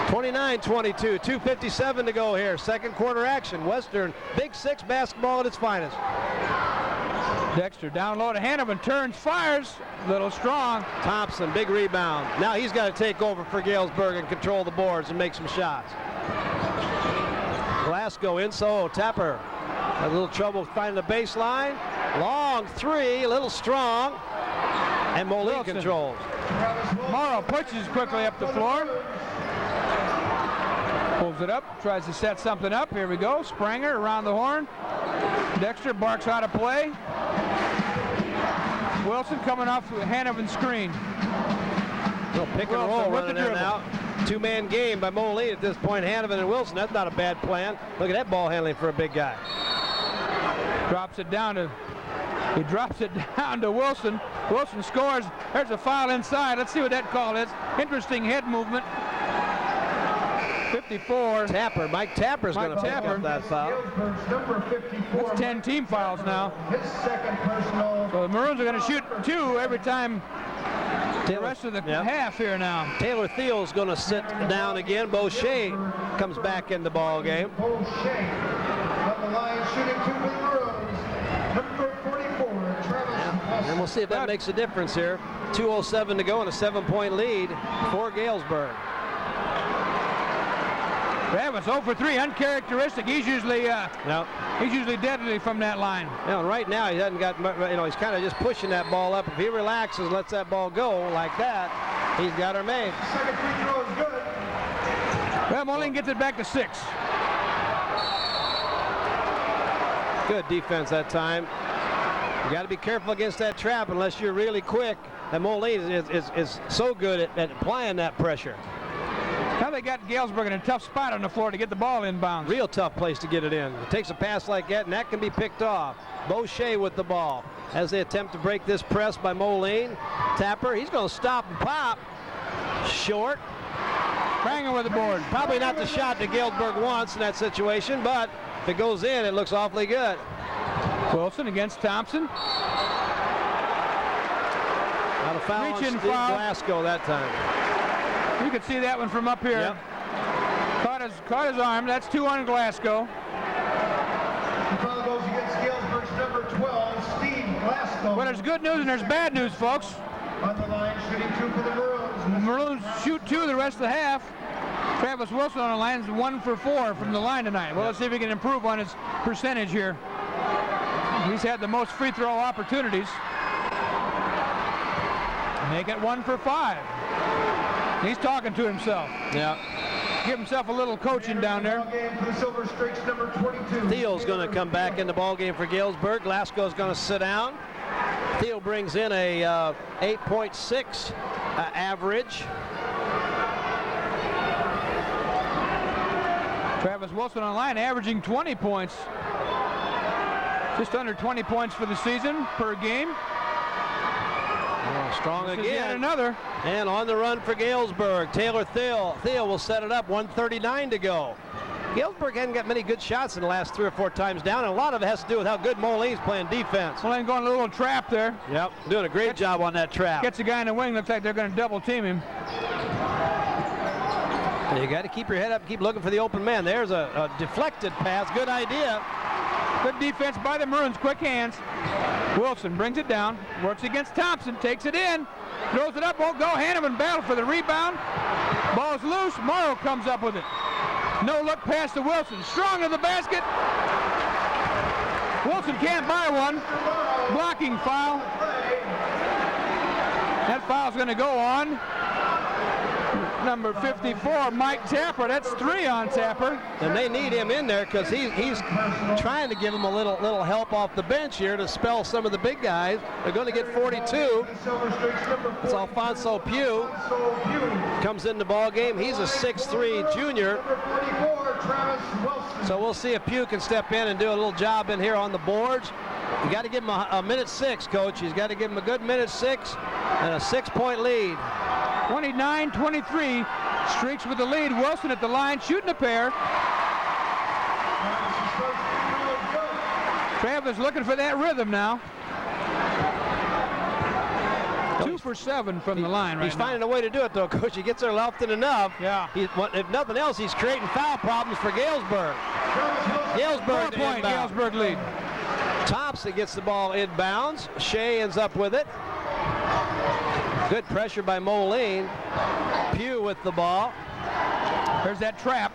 29-22, 2:57 to go here. Second quarter action. Western Big Six basketball at its finest. Dexter down low to Hanovan, turns, fires, little strong. Thompson, big rebound. Now he's got to take over for Galesburg and control the boards and make some shots. Glasgow in, Tapper. A little trouble finding the baseline. Long three, a little strong. And Moline controls. Morrow pushes quickly up the floor. Pulls it up, tries to set something up. Here we go. Spranger around the horn. Dexter barks out of play. Wilson coming off Hanovan's screen. Little pick and roll running there now. Two-man game by Moline at this point. Hanovan and Wilson. That's not a bad plan. Look at that ball handling for a big guy. Drops it down to. He drops it down to Wilson. Wilson scores. There's a foul inside. Let's see what that call is. Interesting head movement. 54. Tapper. Mike Tapper's going to pick up that foul. That's 10 team fouls now. His second personal. So the Maroons are going to shoot 2 every time the rest of the half here now. Taylor Thiel's going to sit down again. Boucher comes back in the ball game. Boucher on the line shooting 2 for the Maroons. Number 44, Travis. And we'll see if that makes a difference here. 2:07 to go and a 7-point lead for Galesburg. Travis 0 for 3, uncharacteristic. He's usually deadly from that line. Now, right now he hasn't got, he's kind of just pushing that ball up. If he relaxes and lets that ball go like that, he's got her made. Second free throw is good. Well, Moline gets it back to 6. Good defense that time. You got to be careful against that trap unless you're really quick. And Moline is so good at applying that pressure. Now they got Galesburg in a tough spot on the floor to get the ball inbounds. Real tough place to get it in. It takes a pass like that, and that can be picked off. Boucher with the ball as they attempt to break this press by Moline. Tapper, he's going to stop and pop. Short. Spranger with the board. Probably not the shot that Galesburg wants in that situation, but if it goes in, it looks awfully good. Wilson against Thompson. Not a foul on Steve Glasgow that time. You can see that one from up here. Yep. Caught his arm. That's 2 on Glasgow. The foul goes against Galesburg's number 12, Steve Glasgow. Well, there's good news and there's bad news, folks. On the line, shooting 2 for the Maroons. The Maroons shoot 2 the rest of the half. Travis Wilson on the line is 1 for 4 from the line tonight. Well, let's see if he can improve on his percentage here. He's had the most free throw opportunities. Make it 1 for 5. He's talking to himself. Yeah. Give himself a little coaching down there. Thiel's going to come back in the ball game for Galesburg. Glasgow's going to sit down. Thiel brings in a 8.6 average. Travis Wilson on the line, averaging 20 points. Just under 20 points for the season per game. Strong this again. Yet another. And on the run for Galesburg. Taylor Thiel. Thiel will set it up. 1:39 to go. Galesburg hadn't got many good shots in the last 3 or 4 times down, and a lot of it has to do with how good Moline's playing defense. Moline going a little trap there. Yep, doing a great job on that trap. Gets a guy in the wing. Looks like they're going to double team him. You got to keep your head up, keep looking for the open man. There's a deflected pass. Good idea. Good defense by the Maroons. Quick hands. Wilson brings it down. Works against Thompson. Takes it in. Throws it up. Won't go. Hanneman battle for the rebound. Ball's loose. Morrow comes up with it. No look pass to Wilson. Strong in the basket. Wilson can't buy one. Blocking foul. That foul's going to go on number 54, Mike Tapper. That's 3 on Tapper. And they need him in there because he's trying to give them a little help off the bench here to spell some of the big guys. They're going to get 42. It's Alfonso Pugh. Comes in the ball game. He's a 6'3" junior. So we'll see if Pugh can step in and do a little job in here on the boards. You got to give him a minute 6, Coach. He's got to give him a good minute 6 and a 6-point lead. 29-23, streaks with the lead. Wilson at the line, shooting a pair. Travis looking for that rhythm now. 2 for 7 from the line right now. He's finding a way to do it, though, Coach. He gets there often enough. Yeah. If nothing else, he's creating foul problems for Galesburg. Galesburg 4-point Galesburg lead. Thompson gets the ball inbounds. Shea ends up with it. Good pressure by Moline. Pugh with the ball. There's that trap.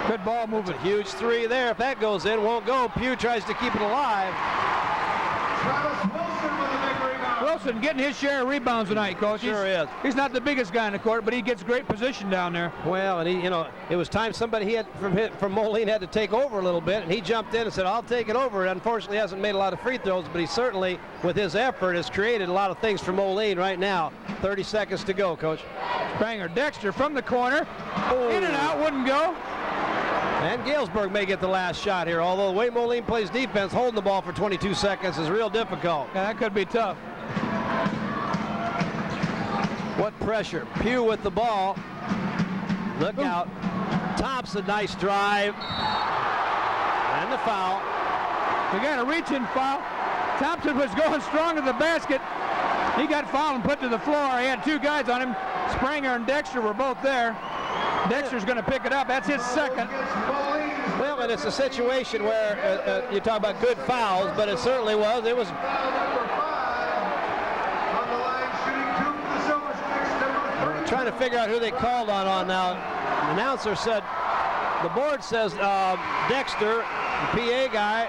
Good ball movement. A huge 3 there. If that goes in, won't go. Pugh tries to keep it alive. Wilson getting his share of rebounds tonight, Coach. Sure is. He's not the biggest guy in the court, but he gets great position down there. Well, and it was time somebody from Moline had to take over a little bit, and he jumped in and said, "I'll take it over." Unfortunately, hasn't made a lot of free throws, but he certainly, with his effort, has created a lot of things for Moline right now. 30 seconds to go, Coach. Spranger, Dexter from the corner. Oh. In and out, wouldn't go. And Galesburg may get the last shot here, although the way Moline plays defense, holding the ball for 22 seconds is real difficult. Yeah, that could be tough. What pressure. Pugh with the ball. Look out. Thompson, nice drive. And the foul. We got a reach-in foul. Thompson was going strong to the basket. He got fouled and put to the floor. He had 2 guys on him. Spranger and Dexter were both there. Dexter's going to pick it up. That's his second. Well, and it's a situation where you talk about good fouls, but it certainly was. It was. Trying to figure out who they called on now. The announcer said, the board says Dexter, the PA guy,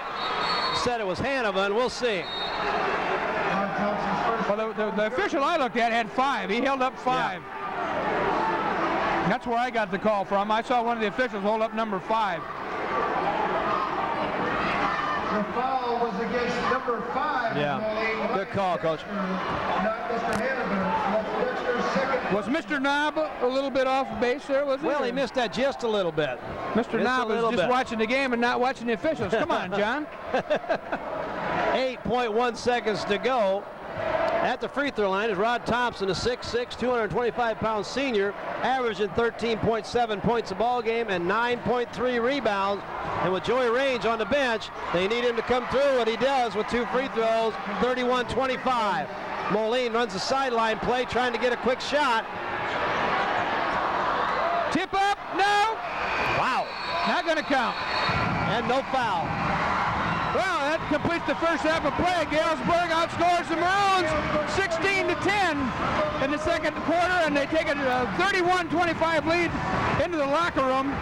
said it was Hanneman. We'll see. Well, the official I looked at had 5. He held up 5. Yeah. That's where I got the call from. I saw one of the officials hold up number 5. The foul was against number 5. Yeah, good call, Coach. Not Mr. Hanneman. Was Mr. Knob a little bit off base there, was he? Well, he missed that just a little bit. Mr. Knob was just watching the game and not watching the officials. Come on, John. 8.1 seconds to go. At the free throw line is Rod Thompson, a 6'6", 225-pound senior, averaging 13.7 points a ball game and 9.3 rebounds. And with Joey Range on the bench, they need him to come through, what he does with 2 free throws, 31-25. Moline runs a sideline play, trying to get a quick shot. Tip up, no. Wow. Not going to count. And no foul. Well, that completes the first half of play. Galesburg outscores the Maroons 16-10 in the second quarter, and they take a 31-25 lead into the locker room.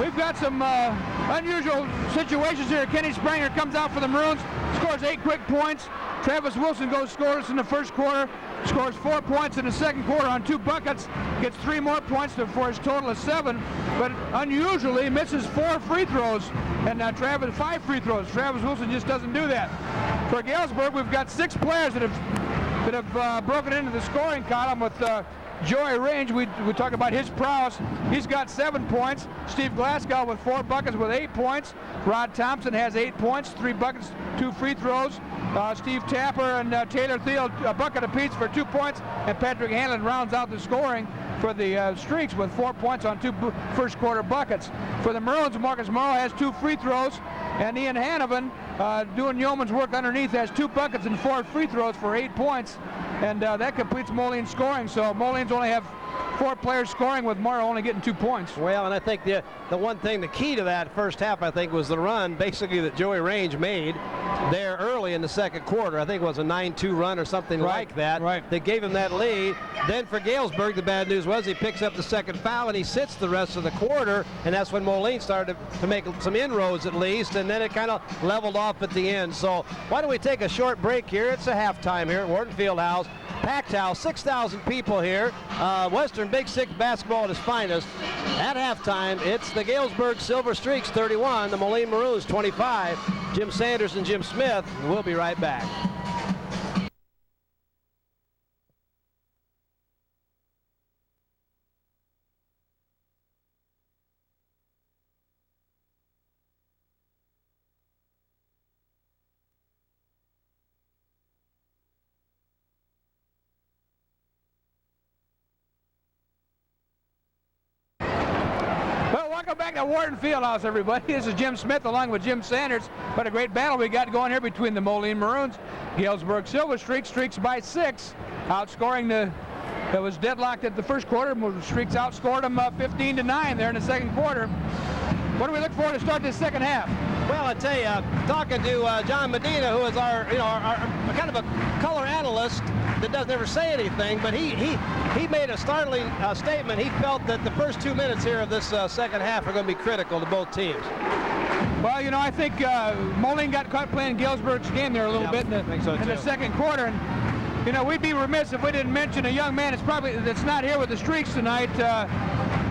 We've got some unusual situations here. Kenny Spranger comes out for the Maroons, scores 8 quick points. Travis Wilson goes scoreless in the first quarter, scores 4 points in the second quarter on 2 buckets, gets 3 more points for his total of 7, but unusually misses 4 free throws, and 5 free throws. Travis Wilson just doesn't do that. For Galesburg, we've got 6 players that have broken into the scoring column with Joey Range. We talk about his prowess. He's got 7 points. Steve Glasgow with 4 buckets with 8 points. Rod Thompson has 8 points, 3 buckets, 2 free throws. Steve Tapper and Taylor Thiel a bucket apiece for 2 points, and Patrick Hanlon rounds out the scoring for the Streaks with 4 points on 2 first quarter buckets. For the Maroons, Marcus Morrow has 2 free throws, and Ian Hanneman, doing yeoman's work underneath, has 2 buckets and 4 free throws for 8 points. and that completes Moline's scoring. So Moline's only have 4 players scoring, with Morrow only getting 2 points. Well, and I think the one thing, the key to that first half, I think, was the run basically that Joey Range made there early in the second quarter. I think it was a 9-2 run or something like that. Right. That gave him that lead. Then for Galesburg, the bad news was he picks up the second foul and he sits the rest of the quarter, and that's when Moline started to make some inroads at least, and then it kind of leveled off at the end. So why don't we take a short break here? It's a halftime here at Wharton Fieldhouse. Packed house, 6,000 people here. Western Big Six basketball at its finest. At halftime, it's the Galesburg Silver Streaks 31, the Moline Maroons 25. Jim Sanders and Jim Smith. We'll be right back. Welcome back to Wharton Fieldhouse, everybody. This is Jim Smith along with Jim Sanders. What a great battle we got going here between the Moline Maroons. Galesburg Silver Streaks by 6, outscoring it was deadlocked at the first quarter. Streaks outscored them 15-9 there in the second quarter. What do we look for to start this second half? Well, I tell you, talking to John Medina, who is our kind of a color analyst that doesn't ever say anything, but he made a startling statement. He felt that the first 2 minutes here of this second half are going to be critical to both teams. Well, I think Moline got caught playing Galesburg's game there a little bit in the second quarter. And, we'd be remiss if we didn't mention a young man that's not here with the Streaks tonight.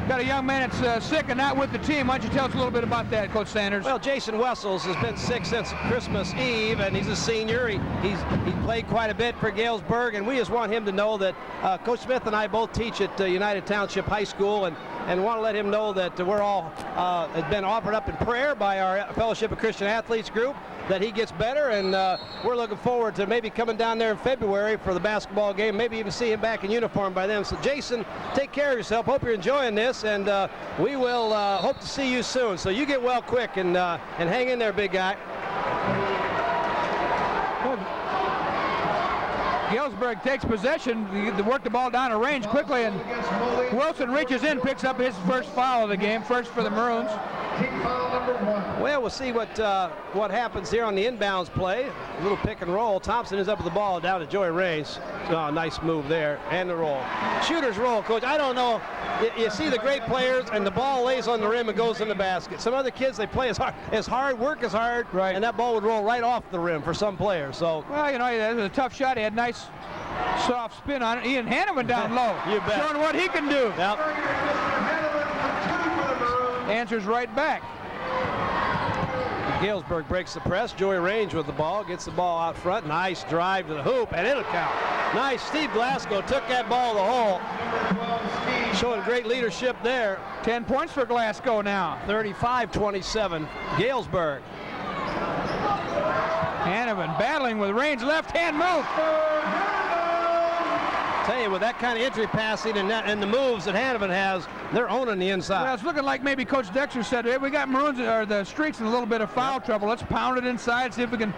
Got a young man that's sick and not with the team. Why don't you tell us a little bit about that, Coach Sanders? Well, Jason Wessels has been sick since Christmas Eve, and he's a senior. He's played quite a bit for Galesburg, and we just want him to know that Coach Smith and I both teach at United Township High School, and want to let him know that we're all have been offered up in prayer by our Fellowship of Christian Athletes group, that he gets better, and we're looking forward to maybe coming down there in February for the basketball game, maybe even see him back in uniform by then. So Jason, take care of yourself. Hope you're enjoying this, and we will hope to see you soon. So you get well quick, and hang in there, big guy. Galesburg takes possession. They work the ball down the range quickly, and Wilson reaches in, picks up his first foul of the game, first for the Maroons. Well, we'll see what happens here on the inbounds play. A little pick and roll. Thompson is up with the ball down to Joey Range. Oh, nice move there, and the roll. Shooter's roll, Coach. I don't know. You see the great players, and the ball lays on the rim and goes in the basket. Some other kids, they play as hard, work as hard, right, and that ball would roll right off the rim for some players. So, well, it was a tough shot. He had nice soft spin on it. Ian Hanneman down low, you bet, showing what he can do. Yep. Answers right back. Galesburg breaks the press. Joey Range with the ball, gets the ball out front. Nice drive to the hoop, and it'll count. Nice. Steve Glasgow took that ball to the hole. Showing great leadership there. 10 points for Glasgow now. 35-27, Galesburg. Hanneman battling with Range, left hand move. Tell you, with that kind of entry passing and the moves that Hanneman has, they're owning the inside. Well, it's looking like maybe Coach Dexter said, hey, we got Maroons or the Streaks in a little bit of foul trouble. Let's pound it inside, see if we can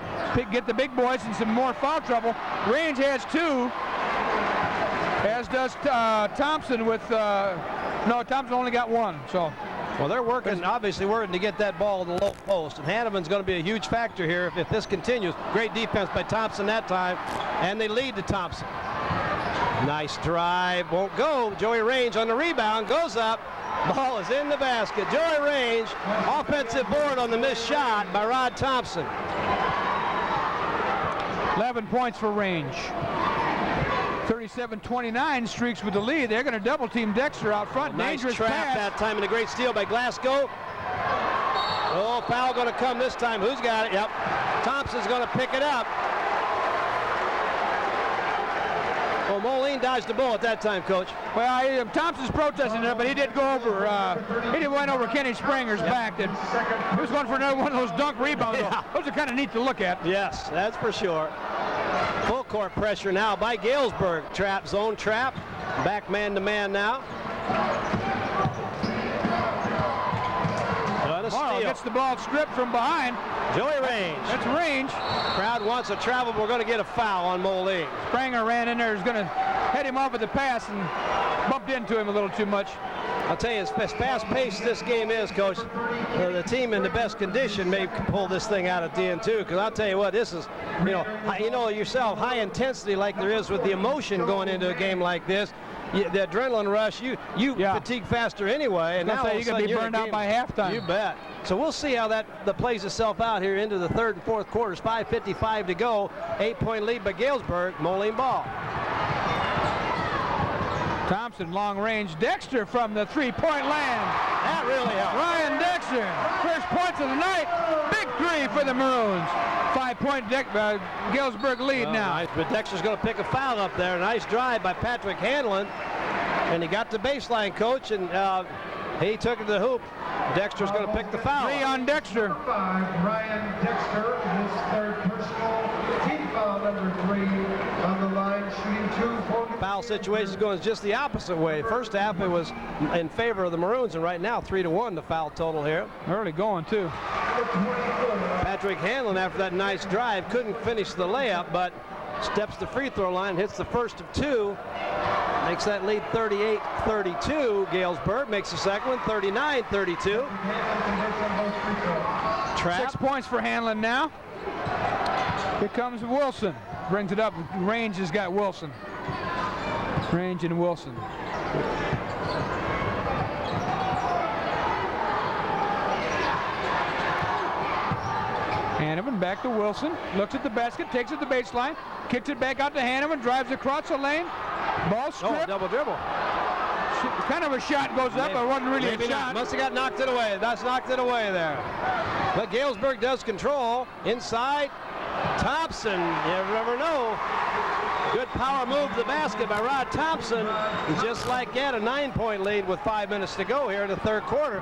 get the big boys in some more foul trouble. Range has 2, as does Thompson with, no, Thompson only got 1, so. Well, they're obviously working to get that ball to the low post, and Hanneman's going to be a huge factor here if this continues. Great defense by Thompson that time, and they lead to Thompson. Nice drive, won't go. Joey Range on the rebound, goes up. Ball is in the basket. Joey Range, offensive board on the missed shot by Rod Thompson. 11 points for Range. 37-29, Streaks with the lead. They're going to double team Dexter out front. Nice Dangerous trap pass. that time, and a great steal by Glasgow. Oh, foul going to come this time. Who's got it? Yep. Thompson's going to pick it up. Well, Moline dodged the bullet that time, Coach. Well, Thompson's protesting it, but he did go over. He went over Kenny Springer's back. He was going for another one of those dunk rebounds. Yeah. Those are kind of neat to look at. Yes, that's for sure. Full court pressure now by Galesburg. Zone trap. Back man to man now. a Morrow steal. gets the ball stripped from behind. Joey Range. That's Range. Crowd wants a travel. We're going to get a foul on Moline. Spranger ran in there. Is going to head him off with the pass and bumped into him a little too much. I'll tell you, as fast-paced this game is, Coach, the team in the best condition may pull this thing out at the end, too, because I'll tell you what, this is, you know yourself, high intensity like there is with the emotion going into a game like this. The adrenaline rush, you fatigue faster anyway, and now you can be burned out by halftime. You bet. So we'll see how that plays itself out here into the third and fourth quarters. 5:55 to go. 8-point lead by Galesburg. Moline ball. Thompson, long range. Dexter from the three-point land. That really helped. Ryan Dexter, first points of the night. Big three for the Maroons. 5-point Galesburg lead now. Nice, but Dexter's going to pick a foul up there. Nice drive by Patrick Hanlon. And he got the baseline, Coach, and he took it to the hoop. Dexter's going to pick the foul. 3 on Dexter. Ryan Dexter, his third personal, team foul number 3 on the line, shooting 2 for the Foul situation is going just the opposite way. First half, it was in favor of the Maroons, and right now, 3-1 the foul total here. Early going, too. Patrick Hanlon, after that nice drive, couldn't finish the layup, but steps the free throw line, hits the first of 2. Makes that lead 38-32. Galesburg makes the second one 39-32. Trap. 6 points for Hanlon now. Here comes Wilson. Brings it up. Range has got Wilson. Range and Wilson. Hanneman back to Wilson. Looks at the basket, takes it to the baseline, kicks it back out to Hanneman, drives across the lane. Ball stripped. Oh, double dribble. Kind of a shot goes up, but it wasn't really a shot. Must have got knocked it away. That's knocked it away there. But Galesburg does control. Inside. Thompson. You never know. Good power move to the basket by Rod Thompson. And just like that, a 9-point lead with 5 minutes to go here in the third quarter.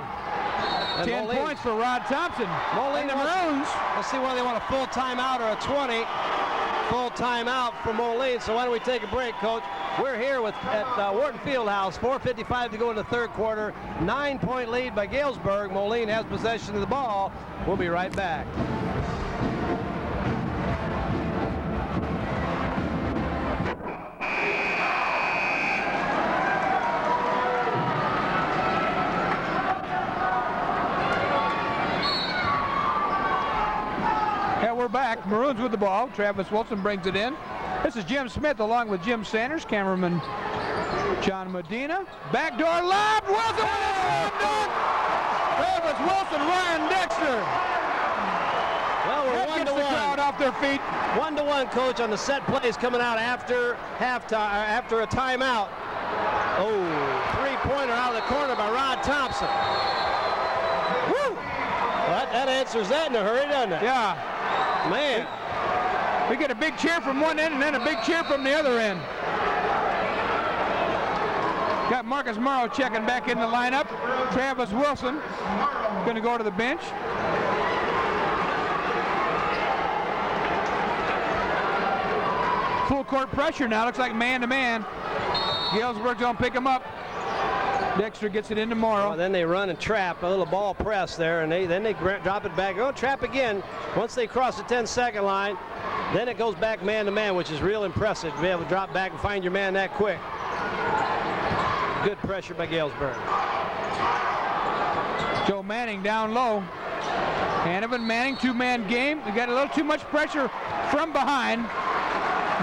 And 10 Moline, points for Rod Thompson. Moline and the Maroons. Let's see whether they want a full timeout or a 20. Full timeout for Moline. So why don't we take a break, Coach? We're here at Wharton Fieldhouse. 4:55 to go in the third quarter. 9-point lead by Galesburg. Moline has possession of the ball. We'll be right back. We're back. Maroons with the ball. Travis Wilson brings it in. This is Jim Smith along with Jim Sanders, cameraman John Medina. Backdoor lob. Wilson with a slam dunk. Travis Wilson, Ryan Dexter. Well, we're That gets the crowd off their feet. 1-1, Coach, on the set plays coming out after halftime, after a timeout. Oh, three-pointer out of the corner by Rod Thompson. Woo! Well, that answers that in a hurry, doesn't it? Yeah. Man. We get a big cheer from one end and then a big cheer from the other end. Got Marcus Morrow checking back in the lineup. Travis Wilson going to go to the bench. Full court pressure now. Looks like man-to-man. Galesburg's going to pick him up. Dexter gets it into Morrow. Then they run and trap, a little ball press there, and then they drop it back. Oh, trap again. Once they cross the 10-second line, then it goes back man-to-man, which is real impressive to be able to drop back and find your man that quick. Good pressure by Galesburg. Joe Manning down low. Hanneman, Manning, two-man game. We got a little too much pressure from behind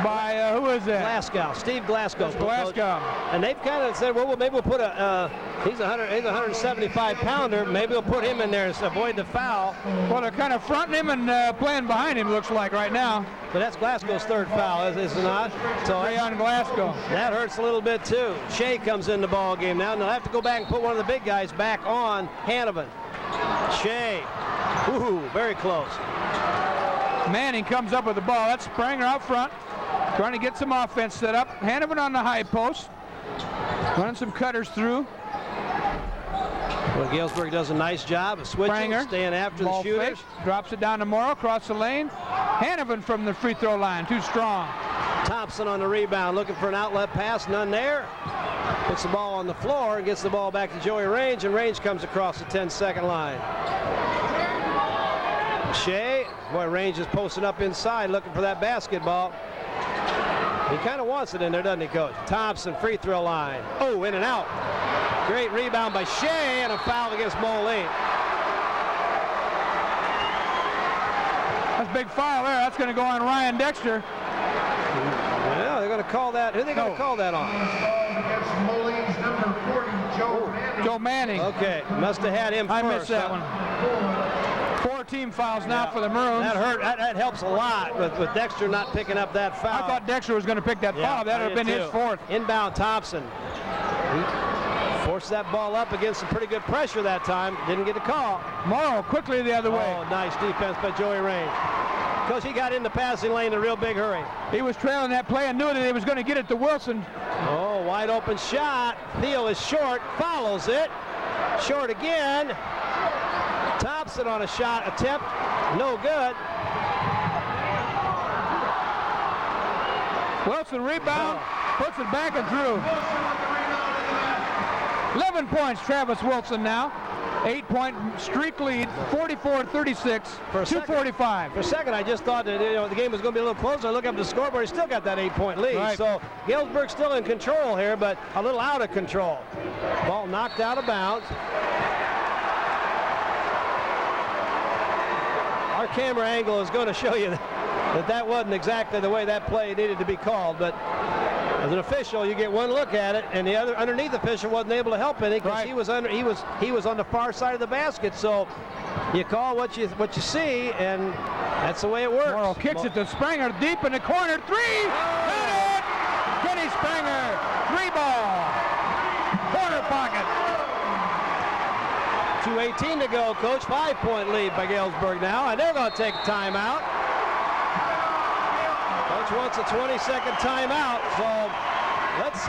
by, who is that? Glasgow, Steve Glasgow. Glasgow. And they've kind of said, well, maybe we'll put he's a 175-pounder. Maybe we'll put him in there to avoid the foul. Well, they're kind of fronting him and playing behind him, looks like, right now. But that's Glasgow's third foul, is it not? So Ray on Glasgow. That hurts a little bit, too. Shea comes in the ball game now, and they'll have to go back and put one of the big guys back on Hanneman. Shea. Ooh, very close. Manning comes up with the ball. That's Spranger out front, trying to get some offense set up. Hanneman on the high post, running some cutters through. Well, Galesburg does a nice job of switching, Spranger, staying after the shooters. Fake, drops it down to Morrow, across the lane. Hanneman from the free throw line, too strong. Thompson on the rebound, looking for an outlet pass, none there. puts the ball on the floor and gets the ball back to Joey Range, and Range comes across the 10-second line. Shea, boy, Range is posting up inside looking for that basketball. He kind of wants it in there, doesn't he, Coach? Thompson, free throw line. Oh, in and out. Great rebound by Shea, and a foul against Moline. That's a big foul there. That's going to go on Ryan Dexter. Yeah, they're going to call that. Who are they going to call that on? Against Moline's number 40, Joe Manning. Joe Manning. Okay, must have had him first. I missed that one. 4 team fouls now for the Maroons. That hurt. That helps a lot with Dexter not picking up that foul. I thought Dexter was going to pick that foul. That would have been his 4th. Inbound Thompson. He forced that ball up against some pretty good pressure that time. Didn't get a call. Morrow quickly the other way. Oh, nice defense by Joey Range. Because he got in the passing lane in a real big hurry. He was trailing that play and knew that he was going to get it to Wilson. Oh, wide open shot. Thiel is short, follows it. Short again. Thompson on a shot attempt, no good. Wilson rebound, puts it back and through. 11 points, Travis Wilson now. 8-point streak lead, 44-36, 2:45. For a second, I just thought that the game was going to be a little closer. I look up the scoreboard, he still got that 8-point lead. Right. So Galesburg still in control here, but a little out of control. Ball knocked out of bounds. Our camera angle is going to show you that wasn't exactly the way that play needed to be called, but as an official, you get one look at it, and the other underneath official wasn't able to help any because he was on the far side of the basket. So you call what you see, and that's the way it works. Morrow kicks it to Spranger deep in the corner. 3! Got it! Kenny Spranger, 3-ball. Corner pocket. 2:18 to go, Coach. 5-point lead by Galesburg now, and they're going to take a timeout. Coach wants a 20-second timeout, so let's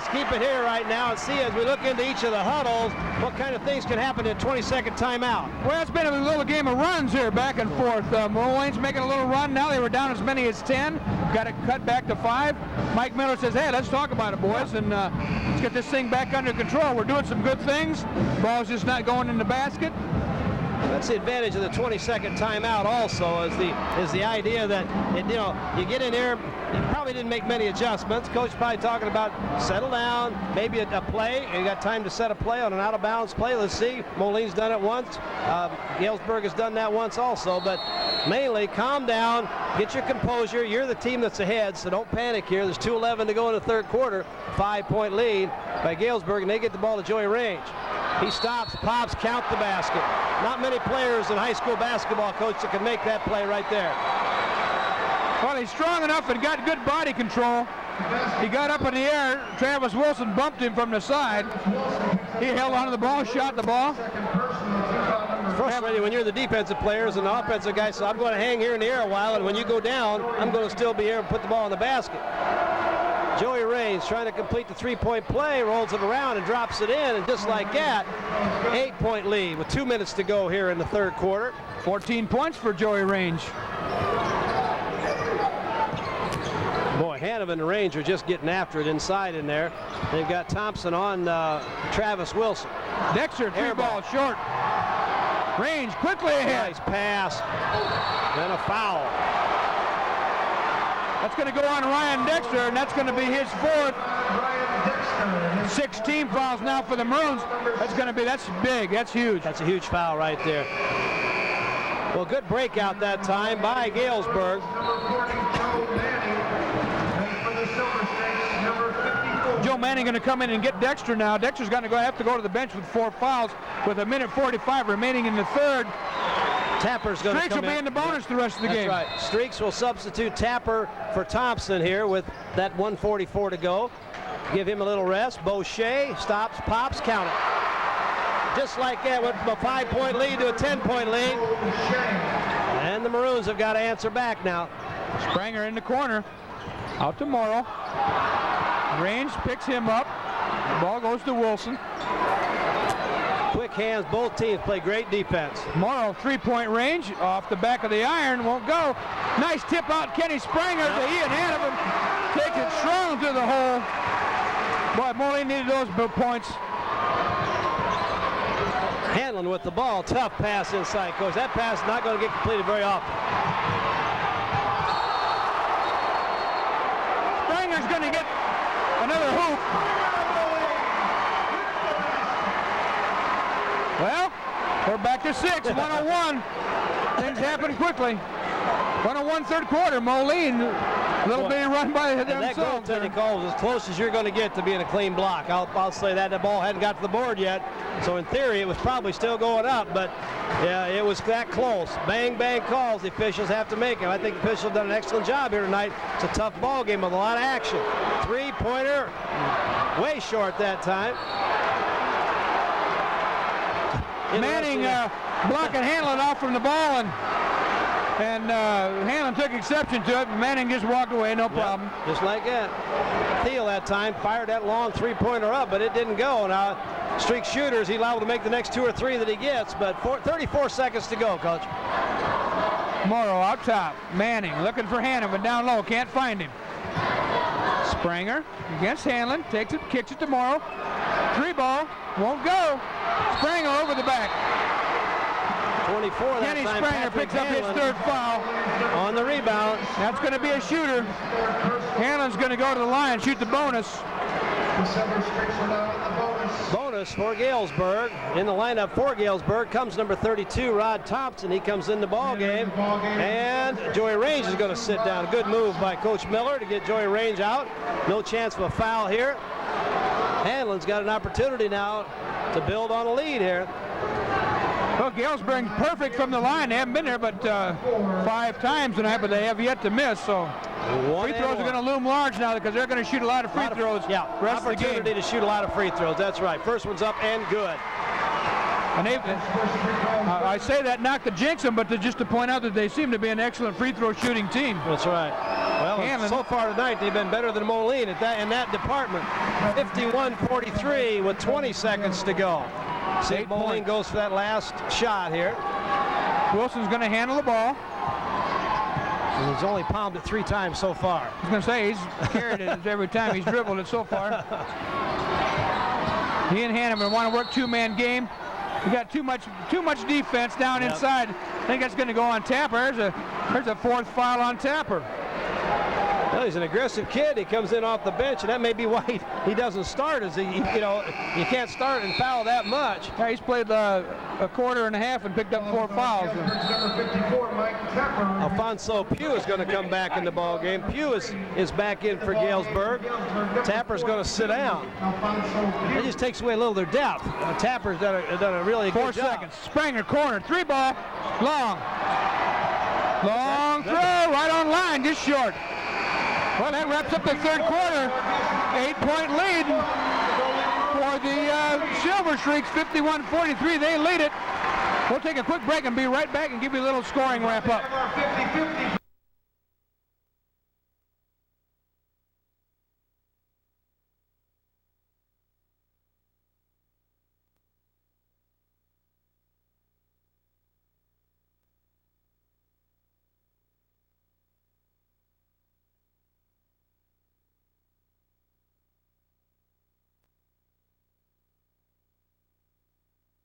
keep it here right now and see as we look into each of the huddles what kind of things can happen in a 20-second timeout. Well, it's been a little game of runs here, back and forth. Moline's making a little run now. They were down as many as 10. Got it cut back to 5. Mike Miller says, hey, let's talk about it, boys, and let's get this thing back under control. We're doing some good things. Ball's just not going in the basket. That's the advantage of the 20-second timeout also, is the idea that you get in there, you probably didn't make many adjustments. Coach probably talking about settle down, maybe a play, and you got time to set a play on an out-of-bounds play. Let's see. Moline's done it once. Galesburg has done that once also, but mainly calm down, get your composure. You're the team that's ahead, so don't panic here. There's 2:11 to go in the third quarter. 5-point lead by Galesburg, and they get the ball to Joey Range. He stops, pops, count the basket. Not many players in high school basketball, Coach, that can make that play right there. Well, he's strong enough and got good body control. He got up in the air. Travis Wilson bumped him from the side. He held onto the ball, shot the ball. It's frustrating when you're the defensive players and the offensive guy, so I'm going to hang here in the air a while, and when you go down, I'm going to still be here and put the ball in the basket. Joey Range trying to complete the 3-point play, rolls it around and drops it in, and just like that, 8-point lead with 2 minutes to go here in the third quarter. 14 points for Joey Range. Boy, Hanover and Range are just getting after it inside in there. They've got Thompson on Travis Wilson. Dexter, 3-ball short. Range quickly ahead. Nice pass, and a foul. That's going to go on Ryan Dexter, and that's going to be his 4th. 16 fouls now for the Maroons. That's big. That's huge. That's a huge foul right there. Well, good breakout that time by Galesburg. Joe Manning going to come in and get Dexter now. Dexter's going to have to go to the bench with 4 fouls with 1:45 remaining in the third. Tapper's going to come in. Streaks will be in the bonus the rest of the game. That's right. Streaks will substitute Tapper for Thompson here with that 1:44 to go. Give him a little rest. Boucher stops, pops, count it. Just like that, went from a 5-point lead to a 10-point lead. And the Maroons have got to answer back now. Spranger in the corner. Out to Morrow. Range picks him up. The ball goes to Wilson. Quick hands, both teams play great defense. Morrow, 3-point range, off the back of the iron, won't go. Nice tip out, Kenny Spranger to Ian Hanover. Takes it strong to the hole. Boy, Moline needed those points. Hanlon with the ball. Tough pass inside, Coach. That pass is not going to get completed very often. Springer's going to get another hoop. Well, we're back to 6, 101. Things happen quickly. 101 third quarter. Moline, a little bit run by themselves. That goaltending call was as close as you're going to get to being a clean block. I'll say that. The ball hadn't got to the board yet. So in theory, it was probably still going up. But yeah, it was that close. Bang, bang calls the officials have to make them. I think the officials have done an excellent job here tonight. It's a tough ball game with a lot of action. Three-pointer, way short that time. Manning blocking Hanlon off from the ball, and Hanlon took exception to it. Manning just walked away, no problem. Just like that. Thiel that time fired that long three-pointer up, but it didn't go. Now, streak shooters, he's liable to make the next 2 or 3 that he gets, but 34 seconds to go, Coach. Morrow out top. Manning looking for Hanlon, but down low, can't find him. Springer against Hanlon, takes it, kicks it to Morrow. 3 ball, won't go. Springer over the back. 24 that Kenny time. Springer Patrick picks up his Hanlon 3rd foul. on the rebound. That's going to be a shooter. Hanlon's going to go to the line, shoot the bonus. Bonus for Galesburg. In the lineup for Galesburg comes number 32, Rod Thompson. He comes in the ball game. And Joey Range is going to sit down. A good move by Coach Miller to get Joey Range out. No chance of a foul here. Hanlon's got an opportunity now to build on a lead here. Well, Galesburg perfect from the line. They haven't been there but 5 times tonight, but they have yet to miss. So free throws are going to loom large now because they're going to shoot a lot of free throws. Yeah, rest of the game. opportunity to shoot a lot of free throws. That's right. First one's up and good. And I say that not to jinx them, but just to point out that they seem to be an excellent free throw shooting team. That's right. Well, so far tonight they've been better than Moline in that department. 51-43 with 20 seconds to go. See if Moline goes for that last shot here. Wilson's going to handle the ball. And he's only palmed it 3 times so far. I was going to say he's carried it every time he's dribbled it so far. He and Hanneman want to work 2-man game. We got too much defense down inside. I think that's going to go on Tapper. There's a 4th foul on Tapper. Well, he's an aggressive kid. He comes in off the bench, and that may be why he doesn't start. You can't start and foul that much. Yeah, he's played a quarter and a half and picked up 4 fouls. Alfonso Pugh is going to come back in the ball game. Pugh is back in for Galesburg. Tapper's going to sit down. It just takes away a little of their depth. Tapper's done a really good job. 4 seconds. Springer corner, 3 ball, long throw, right on line, just short. Well, that wraps up the 3rd quarter. 8-point lead for the Silver Streaks, 51-43. They lead it. We'll take a quick break and be right back and give you a little scoring wrap up.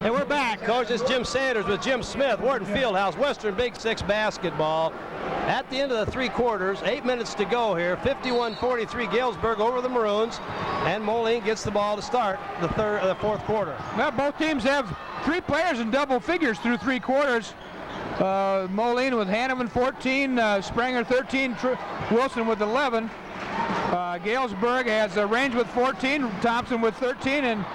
And we're back, Coach. This is Jim Sanders with Jim Smith, Wharton Fieldhouse, Western Big 6 basketball. At the end of the 3 quarters, 8 minutes to go here. 51-43 Galesburg over the Maroons, and Moline gets the ball to start the 4th quarter. Well, both teams have 3 players in double figures through 3 quarters. Moline with Hanneman 14, Springer 13, Wilson with 11. Galesburg has Range with 14, Thompson with 13, and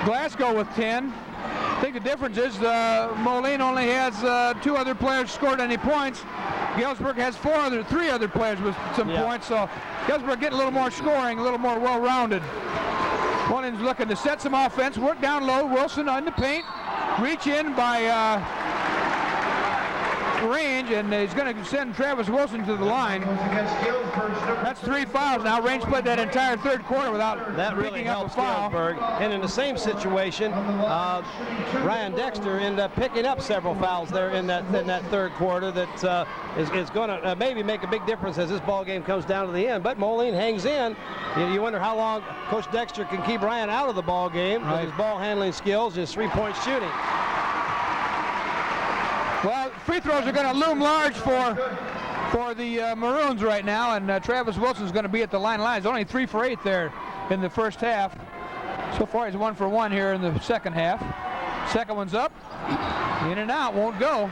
Glasgow with 10. I think the difference is Moline only has 2 other players scored any points. Galesburg has 3 other players with some points, so Galesburg getting a little more scoring, a little more well-rounded. Moline's looking to set some offense, work down low. Wilson on the paint, reach in by Range, and he's going to send Travis Wilson to the line. That's 3 fouls now. Range played that entire third quarter without that really picking up a helps foul. Galesburg. And in the same situation, Ryan Dexter ended up picking up several fouls there in that third quarter that is going to maybe make a big difference as this ball game comes down to the end. But Moline hangs in. You wonder how long Coach Dexter can keep Ryan out of the ball game with his ball handling skills, his three-point shooting. Well, free throws are going to loom large for the Maroons right now, and Travis Wilson's going to be at the line. He's only 3 for 8 there in the first half. So far, he's 1 for 1 here in the second half. Second one's up, in and out, won't go.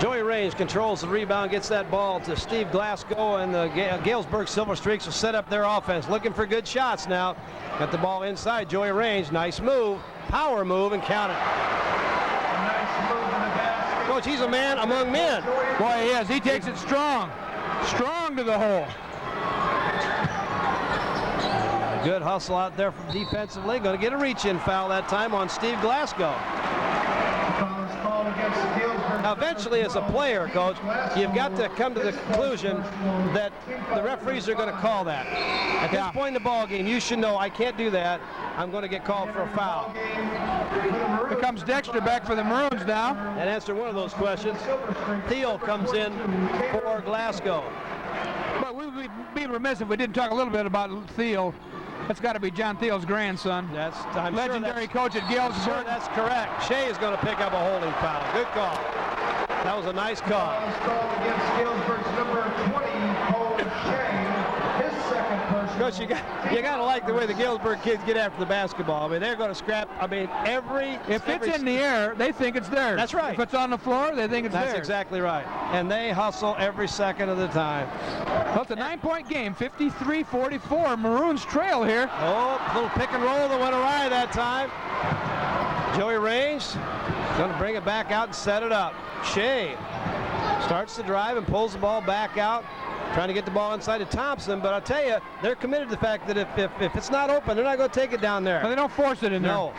Joey Range controls the rebound, gets that ball to Steve Glasgow, and the Galesburg Silver Streaks will set up their offense. Looking for good shots now. Got the ball inside. Joey Range, nice move, power move, and count it. Coach, he's a man among men. Boy, he is. He takes it strong. Strong to the hole. Good hustle out there from defensively. Going to get a reach-in foul that time on Steve Glasgow. Now, eventually, as a player, Coach, you've got to come to the conclusion that the referees are going to call that. At this point in the ball game, you should know, I can't do that. I'm going to get called for a foul. Here comes Dexter back for the Maroons now. And answer one of those questions. Theo comes in for Glasgow. But we would be remiss if we didn't talk a little bit about Theo. That's got to be John Theo's grandson. I'm legendary coach at Galesburg. Sure, that's correct. Shea is going to pick up a holding foul. Good call. That was a nice call. Against Galesburg's number 20, Cole Shea. His second person. Coach, you got to like the way the Galesburg kids get after the basketball. I mean, they're going to scrap. I mean, if it's in the air, they think it's theirs. That's right. If it's on the floor, they think it's theirs. That's exactly right. And they hustle every second of the time. Well, it's a 9-point game, 53-44. Maroons trail here. Oh, little pick and roll that went awry that time. Joey Range going to bring it back out and set it up. Shea starts to drive and pulls the ball back out, trying to get the ball inside to Thompson. But I'll tell you, they're committed to the fact that if it's not open, they're not going to take it down there. No, they don't force it in there. No.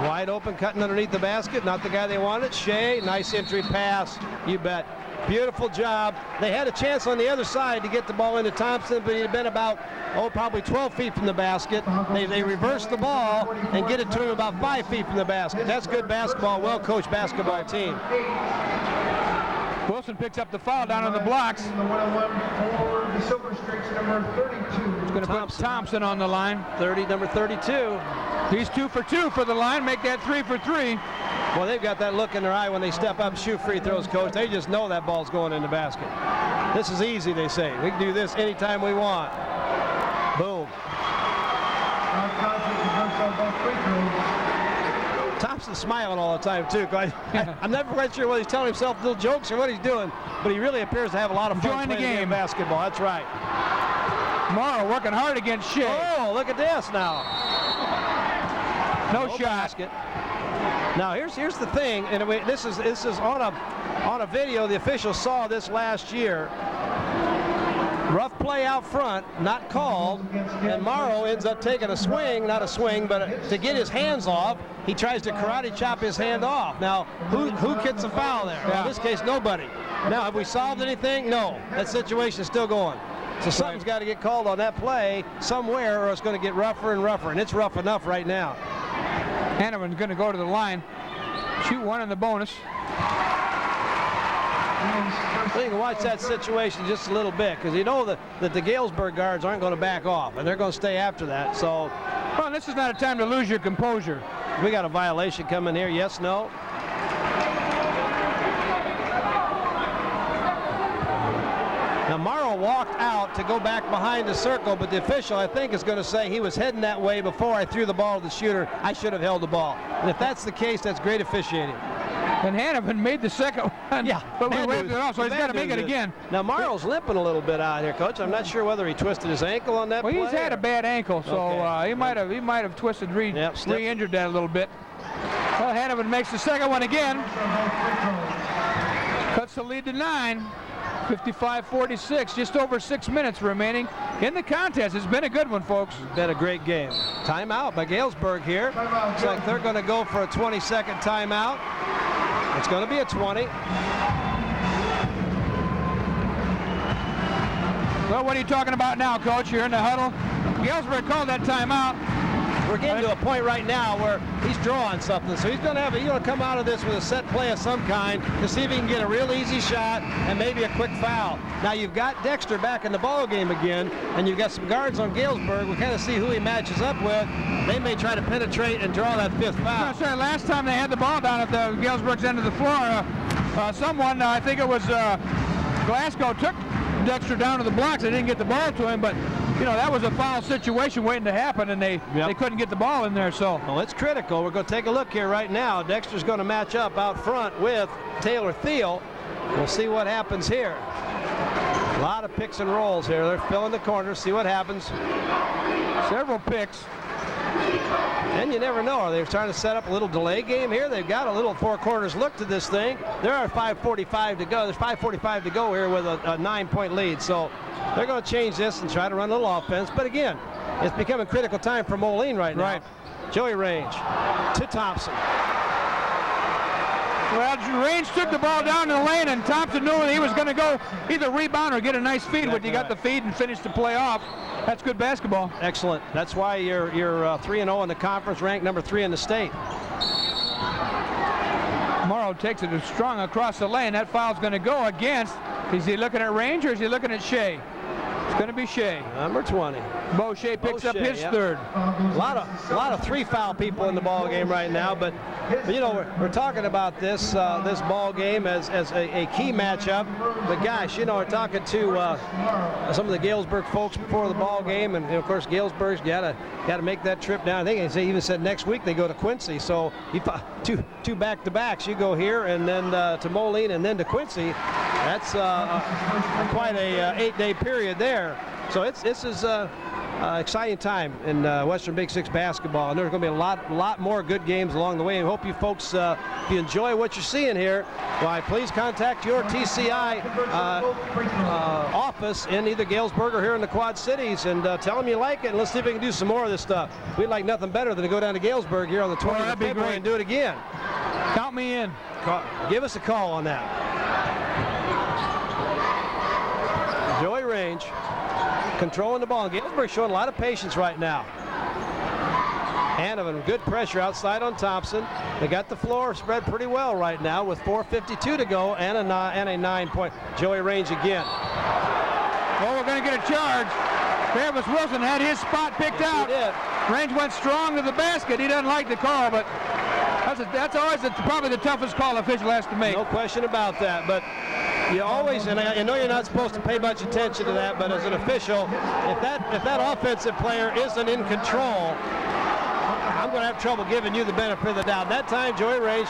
Wide open, cutting underneath the basket. Not the guy they wanted. Shea, nice entry pass. You bet. Beautiful job. They had a chance on the other side to get the ball into Thompson, but he'd been about, probably 12 feet from the basket. They reversed the ball and get it to him about 5 feet from the basket. That's good basketball, well-coached basketball team. Wilson picks up the foul down on the blocks. The 101 for the Silver Streaks, number 32. He's going to put Thompson on the line. Number 32. He's 2 for 2 for the line. Make that 3 for 3. Well, they've got that look in their eye when they step up and shoot free throws, Coach. They just know that ball's going in the basket. This is easy, they say. We can do this anytime we want. Boom. Thompson's smiling all the time, too. I'm never quite sure whether he's telling himself little jokes or what he's doing, but he really appears to have a lot of fun playing the game basketball. That's right. Morrow working hard against Shea. Oh, look at this now. No shot. Basket. Now here's the thing, and this is on a video. The officials saw this last year. Rough play out front, not called, and Morrow ends up taking a swing, not a swing, but to get his hands off, he tries to karate chop his hand off. Now, who gets a foul there? Well, in this case, nobody. Now, have we solved anything? No. That situation is still going. So something's got to get called on that play somewhere, or it's going to get rougher and rougher, and it's rough enough right now. Hanneman's going to go to the line, shoot one in the bonus. So you can watch that situation just a little bit, because you know that the Galesburg guards aren't going to back off, and they're going to stay after that. So, well, this is not a time to lose your composure. We got a violation coming here. Yes, no. Now, Morrow walked out to go back behind the circle, but the official, I think, is going to say he was heading that way before I threw the ball to the shooter. I should have held the ball. And if that's the case, that's great officiating. And Hanneman made the second one. Yeah, but we waved it off, so he's got to make it again. Now, Morrow's limping a little bit out here, Coach. I'm not sure whether he twisted his ankle on that play. Well, he's had a bad ankle, so he might have twisted, re-injured that a little bit. Well, Hanneman makes the second one again. Cuts the lead to 9. 55-46, just over 6 minutes remaining in the contest. It's been a good one, folks. It's been a great game. Timeout by Galesburg here. Looks like they're going to go for a 20-second timeout. It's going to be a 20. Well, what are you talking about now, Coach? You're in the huddle. Galesburg called that timeout. We're getting to a point right now where he's drawing something, so he's going to come out of this with a set play of some kind to see if he can get a real easy shot and maybe a quick foul. Now you've got Dexter back in the ball game again, and you've got some guards on Galesburg. We'll kind of see who he matches up with. They may try to penetrate and draw that fifth foul. Sorry, last time they had the ball down at the Galesburg's end of the floor, someone, I think it was Glasgow, took Dexter down to the blocks. They didn't get the ball to him, but you know, that was a foul situation waiting to happen, and they couldn't get the ball in there. So, well, it's critical. We're going to take a look here right now. Dexter's going to match up out front with Taylor Thiel. We'll see what happens here. A lot of picks and rolls here. They're filling the corners. See what happens. Several picks. And you never know. Are they trying to set up a little delay game here? They've got a little four corners look to this thing. There are 5:45 to go. There's 5:45 to go here with a 9-point lead. So they're going to change this and try to run a little offense. But again, it's becoming critical time for Moline right now. Right. Joey Range to Thompson. Well, Range took the ball down in the lane, and Thompson knew he was going to go either rebound or get a nice feed. But he got the feed and finished the play off. That's good basketball. Excellent. That's why you're 3-0 in the conference, ranked number 3 in the state. Morrow takes it strong across the lane. That foul's going to go against. Is he looking at Range or is he looking at Shea? It's going to be Shea. Number 20. Bo Shea picks up his third. A lot of 3-foul people in the ball game right now, but you know, we're talking about this ball game as a key matchup. But gosh, you know, we're talking to some of the Galesburg folks before the ball game, and of course Galesburg's got to make that trip down. I think they even said next week they go to Quincy. So two back-to-backs. You go here and then to Moline and then to Quincy. That's quite a 8-day period there. So this is exciting time in Western Big Six basketball, and there's going to be a lot more good games along the way. And hope you folks, if you enjoy what you're seeing here, why please contact your TCI office in either Galesburg or here in the Quad Cities, and tell them you like it. And let's see if we can do some more of this stuff. We'd like nothing better than to go down to Galesburg here on the 20th of February and do it again. Count me in. Give us a call on that. Joey Range controlling the ball. And Galesburg showing a lot of patience right now. Hanovan, good pressure outside on Thompson. They got the floor spread pretty well right now with 4:52 to go and a 9-point. Joey Range again. Well, we're going to get a charge. Travis Wilson had his spot picked out. He did. Range went strong to the basket. He doesn't like the call, but that's always probably the toughest call an official has to make. No question about that, but you always, and I know you're not supposed to pay much attention to that, but as an official, if that offensive player isn't in control, I'm going to have trouble giving you the benefit of the doubt. That time, Joey Range,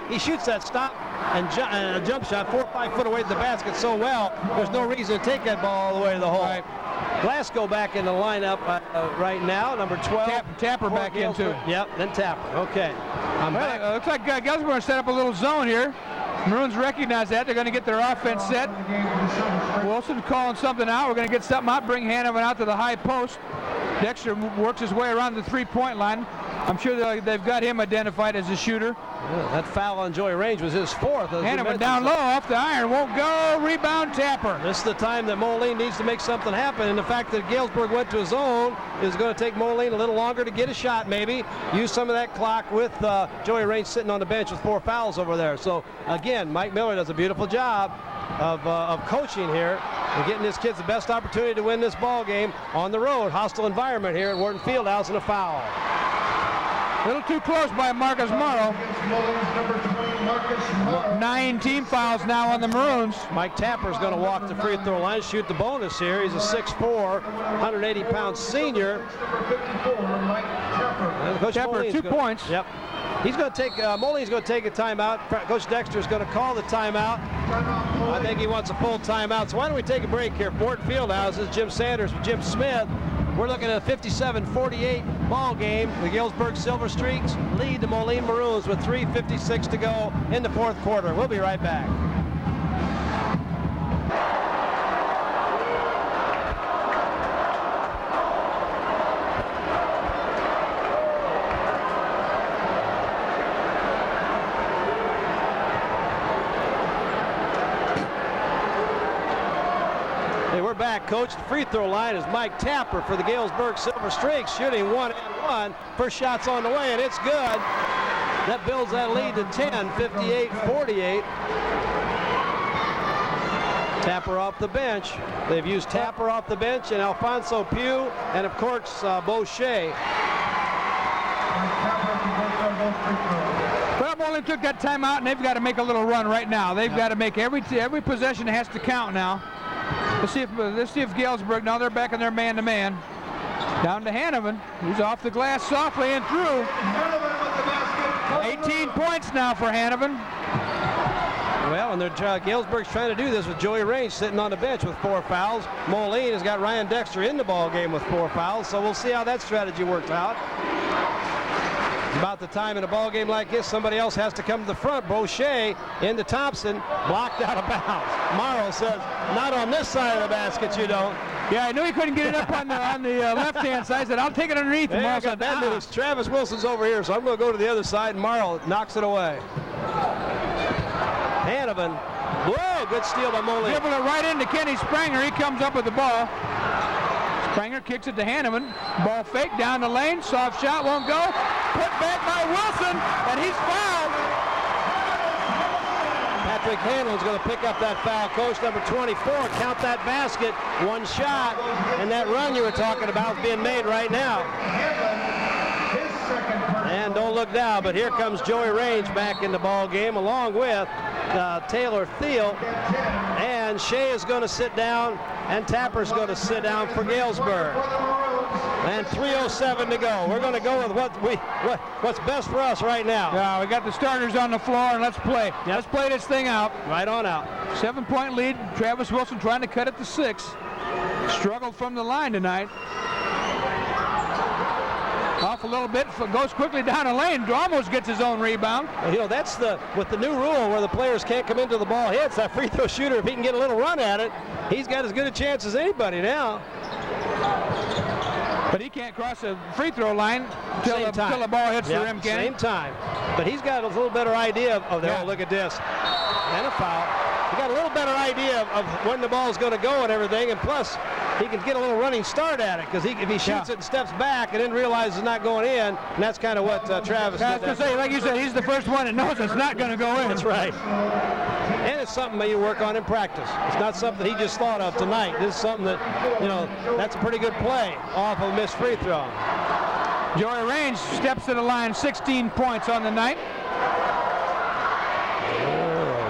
he shoots that stop and a jump shot 4 or 5 foot away to the basket so well, there's no reason to take that ball all the way to the hole. Right. Glasgow back in the lineup right now, number 12. Tapper back in too. Yep, then Tapper. Okay. Looks like Galesburg going to set up a little zone here. Maroons recognize that. They're going to get their offense set. Wilson calling something out. We're going to get something out, bring Hanovan out to the high post. Dexter works his way around the three-point line. I'm sure they've got him identified as a shooter. Yeah, that foul on Joey Range was his 4th. Hanovan down low off the iron. Won't go. Rebound Tapper. This is the time that Moline needs to make something happen. And the fact that Galesburg went to a zone is going to take Moline a little longer to get a shot maybe. Use some of that clock with Joey Range sitting on the bench with 4 fouls over there. So, again, Mike Miller does a beautiful job of coaching here and getting his kids the best opportunity to win this ball game on the road. Hostile environment here at Wharton Fieldhouse and a foul. A little too close by Marcus Morrow. 9 team fouls now on the Maroons. Mike Tapper's going to walk the free throw line, shoot the bonus here. He's a 6'4", 180-pound senior. Tapper, 2 points. Yep. He's going to take, Moline's going to take a timeout. Coach Dexter's going to call the timeout. I think he wants a full timeout. So why don't we take a break here? Wharton Fieldhouse, this is Jim Sanders with Jim Smith. We're looking at a 57-48 ball game. The Galesburg Silver Streaks lead the Moline Maroons with 3:56 to go in the 4th quarter. We'll be right back. coach. The free throw line is Mike Tapper for the Galesburg Silver Streaks, shooting 1-and-1. First shot's on the way, and it's good. That builds that lead to 10, 58-48. Tapper off the bench. They've used Tapper off the bench and Alfonso Pugh, and of course Boucher. Well, Moline took that timeout, and they've got to make a little run right now. They've got to make every possession has to count now. Let's see if Galesburg, now they're back in their man-to-man. Down to Hanovan, who's off the glass softly and through. 18 points now for Hanovan. Well, and Galesburg's trying to do this with Joey Range sitting on the bench with 4 fouls. Moline has got Ryan Dexter in the ball game with 4 fouls, so we'll see how that strategy works out. About the time in a ball game like this, somebody else has to come to the front. Boucher into Thompson, blocked out of bounds. Morrow says, not on this side of the basket, you don't. Yeah, I knew he couldn't get it up on the left-hand side. I said, I'll take it underneath. Hey, I got bad news. Travis Wilson's over here, so I'm going to go to the other side, and Morrow knocks it away. Hanovan, whoa, good steal by Moline. Dribble it right into Kenny Spranger. He comes up with the ball. Spranger kicks it to Hanovan. Ball fake down the lane. Soft shot won't go. Put back by Wilson, and he's fouled. Patrick Hanlon's going to pick up that foul. Coach number 24, count that basket. 1 shot, and that run you were talking about is being made right now. And don't look down, but here comes Joey Range back in the ball game along with Taylor Thiel. And Shea is going to sit down, and Tapper's going to sit down for Galesburg. And 3:07 to go. We're going to go with what's best for us right now. Yeah, we got the starters on the floor, and let's play. Yep. Let's play this thing out. Right on out. 7-point lead. Travis Wilson trying to cut it to 6. Struggled from the line tonight. Off a little bit, goes quickly down the lane, almost gets his own rebound. You know, that's with the new rule where the players can't come into the ball hits. That free throw shooter, if he can get a little run at it, he's got as good a chance as anybody now. But he can't cross the free throw line until the ball hits the rim, Kenny. Same time. But he's got a little better idea of that. Oh, look at this. And a foul. He got a little better idea of when the ball's going to go and everything, and plus he can get a little running start at it, because if he shoots it and steps back and then realizes it's not going in, and that's kind of what Travis did. I was going to say, like you said, he's the first one that knows it's not going to go in. That's right. And it's something that you work on in practice. It's not something he just thought of tonight. This is something that, you know, that's a pretty good play off of a missed free throw. Joey Range steps to the line, 16 points on the night.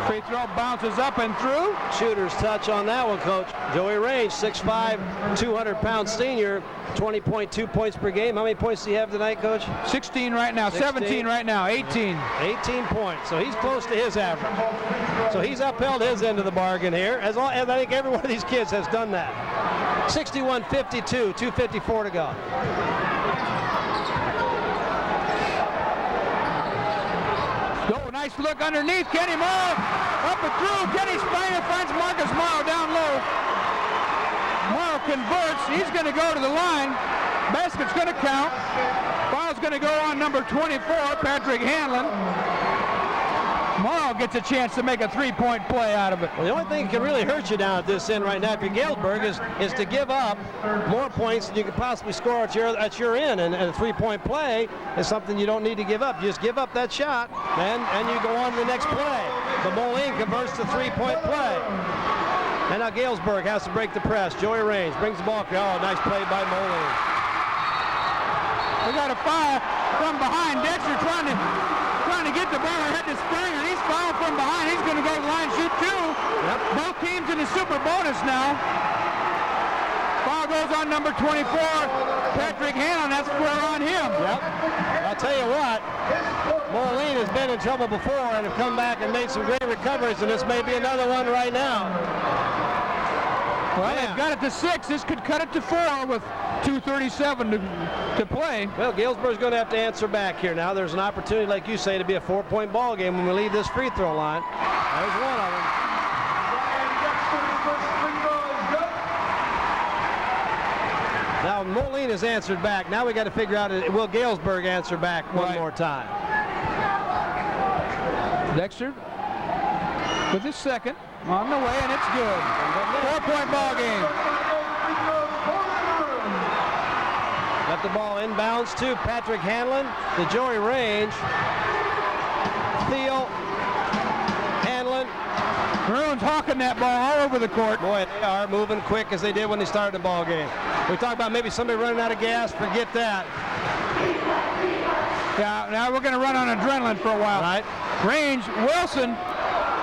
Free throw bounces up and through. Shooter's touch on that one, Coach. Joey Range, 6'5", 200-pound senior, 20.2 points per game. How many points do you have tonight, Coach? 16 right now, 17 right now, 18. 18 points, so he's close to his average. So he's upheld his end of the bargain here, as I think every one of these kids has done that. 61-52, 2:54 to go. Nice look underneath. Kenny Morrow up and through. Kenny Spranger finds Marcus Morrow down low. Morrow converts. He's going to go to the line. Basket's going to count. Foul's going to go on number 24, Patrick Hanlon. Morrow gets a chance to make a 3-point play out of it. Well, the only thing that can really hurt you down at this end right now if you're Galesburg is to give up more points than you could possibly score at your end. And a 3-point play is something you don't need to give up. You just give up that shot, and you go on to the next play. But Moline converts to 3-point play. And now Galesburg has to break the press. Joey Range brings the ball. Oh, nice play by Moline. We got a foul from behind. Dexter trying to get the ball ahead to Spranger. He's fouled from behind. He's going to go to the line, shoot 2. Yep. Both teams in the super bonus now. Foul goes on number 24, Patrick Hanlon. That's square on him. Yep. I'll tell you what, Moline has been in trouble before and have come back and made some great recoveries, and this may be another one right now. Well, they've got it to 6. This could cut it to 4 with 2:37 to play. Well, Galesburg's going to have to answer back here now. There's an opportunity, like you say, to be a 4-point ball game when we leave this free throw line. There's one of them. Now, Moline has answered back. Now we got to figure out, will Galesburg answer back one more time? Dexter with his second on the way, and it's good. 4-point ball game. Got the ball inbounds to Patrick Hanlon, the Joey Range. Thiel, Hanlon. Maroons hawking that ball all over the court. Boy, they are moving quick as they did when they started the ball game. We talk about maybe somebody running out of gas. Forget that. Yeah, now we're going to run on adrenaline for a while. Right. Range, Wilson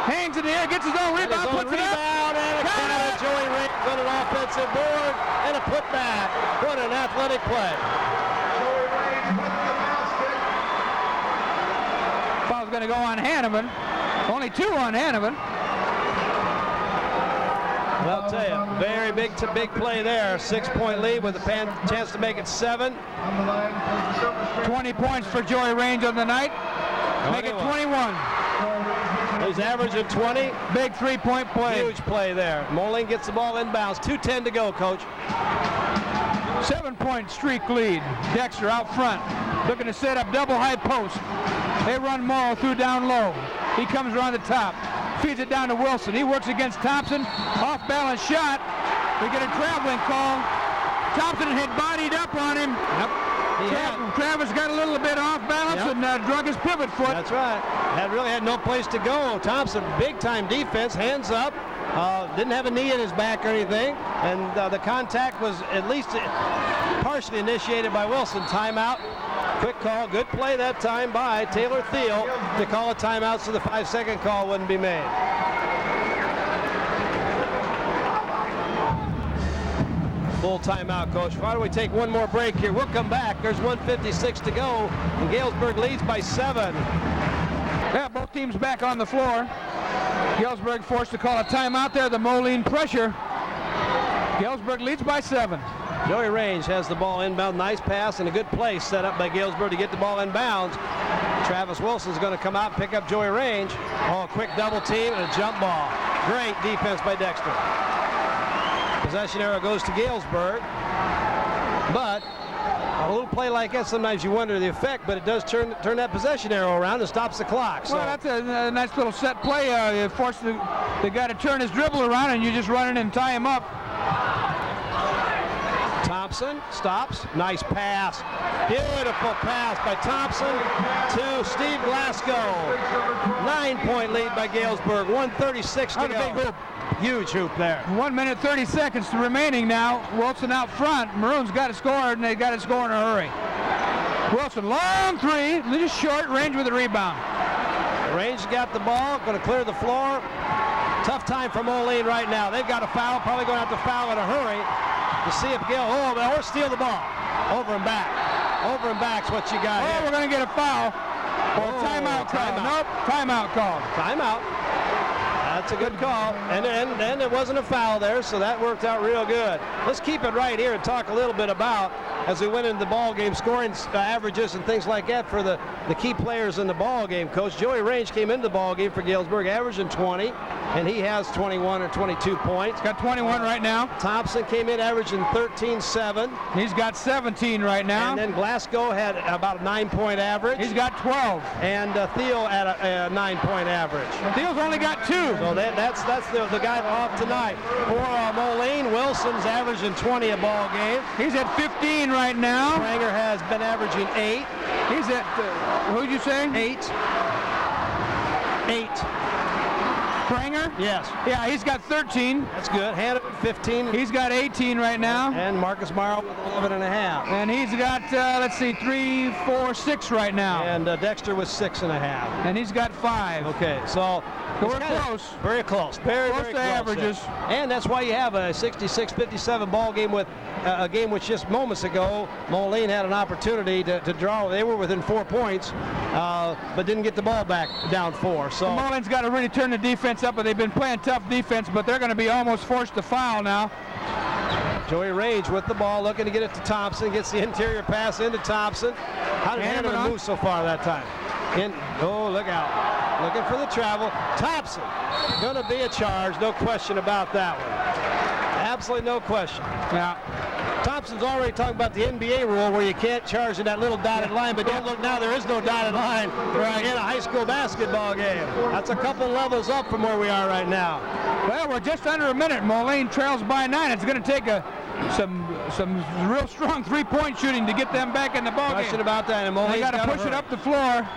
hangs in the air, gets his own rebound, puts it up. And a count. Joey Range on an offensive board and a putback. What an athletic play. Joey Range with the basket. Foul's going to go on Hanneman. Only 2 on Hanneman. Well, I'll tell you, very big play there. 6-point lead with a chance to make it 7. On the line for the Silver String. 20 points for Joey Range on the night. Make it 21. He's averaging 20. Big 3-point play. Huge play there. Moline gets the ball inbounds. 2:10 to go, Coach. 7-point streak lead. Dexter out front, looking to set up double high post. They run Morrow through down low. He comes around the top, feeds it down to Wilson. He works against Thompson. Off balance shot. We get a traveling call. Thompson had bodied up on him. Yep. Travis got a little bit off balance and drug his pivot foot. That's right. Really had no place to go. Thompson, big time defense, hands up. Didn't have a knee in his back or anything. And the contact was at least partially initiated by Wilson. Timeout. Quick call. Good play that time by Taylor Thiel to call a timeout so the 5-second call wouldn't be made. Full timeout, Coach. Why don't we take one more break here? We'll come back. There's 1:56 to go, and Galesburg leads by 7. Yeah, both teams back on the floor. Galesburg forced to call a timeout there. The Moline pressure. Galesburg leads by 7. Joey Range has the ball inbound. Nice pass and a good play set up by Galesburg to get the ball inbounds. Travis Wilson's going to come out and pick up Joey Range. Oh, a quick double team and a jump ball. Great defense by Dexter. Possession arrow goes to Galesburg. But a little play like that, sometimes you wonder the effect, but it does turn that possession arrow around and stops the clock. So. Well, that's a nice little set play. You force the guy to turn his dribble around, and you just run in and tie him up. Thompson stops. Nice pass. Beautiful pass by Thompson to Steve Glasgow. 9-point lead by Galesburg. 1:36 to go. Big hoop. Huge hoop there. 1 minute 30 seconds remaining now. Wilson out front. Maroons got to score, and they got to score in a hurry. Wilson, long 3, just short range with a rebound. Range got the ball, going to clear the floor. Tough time for Moline right now. They've got a foul, probably going to have to foul in a hurry to see if or steal the ball. Over and back. Over and back's what you got here. We're going to get a foul. Or timeout call. Nope, timeout call. Timeout. That's a good call. And then there wasn't a foul there, so that worked out real good. Let's keep it right here and talk a little bit about, as we went into the ball game, scoring averages and things like that for the key players in the ball game. Coach Joey Range came into the ball game for Galesburg, averaging 20, and he has 21 or 22 points. He's got 21 right now. Thompson came in averaging 13-7. He's got 17 right now. And then Glasgow had about a 9-point average. He's got 12. And Thiel at a 9-point average. Thiel's only got 2. So that's the guy off tonight. For Moline, Wilson's averaging 20 a ball game. He's at 15 right now. Pranger has been averaging 8. He's at, who'd you say? 8. Pranger? Yes. Yeah, he's got 13. That's good. Hannah 15. He's got 18 right now. And Marcus Morrow with 11.5. And he's got, 3, 4, 6 right now. And Dexter with 6.5. And he's got 5. Okay, so we're close. Very close. Very close to averages. There. And that's why you have a 66-57 ball game with a game which just moments ago, Moline had an opportunity to draw. They were within 4 points, but didn't get the ball back down 4. So Moline's got to really turn the defense up, but they've been playing tough defense, but they're going to be almost forced to foul now. Joey Range with the ball, looking to get it to Thompson, gets the interior pass into Thompson. How did Hanneman move so far that time? Look out. Looking for the travel. Thompson, going to be a charge, no question about that one. Absolutely no question. Yeah. Thompson's already talking about the NBA rule where you can't charge in that little dotted line, but don't look now, there is no dotted line in a high school basketball game. That's a couple levels up from where we are right now. Well, we're just under a minute. Moline trails by 9. It's going to take a some real strong three-point shooting to get them back in the ball Question game. about that. And They got to push it up the floor,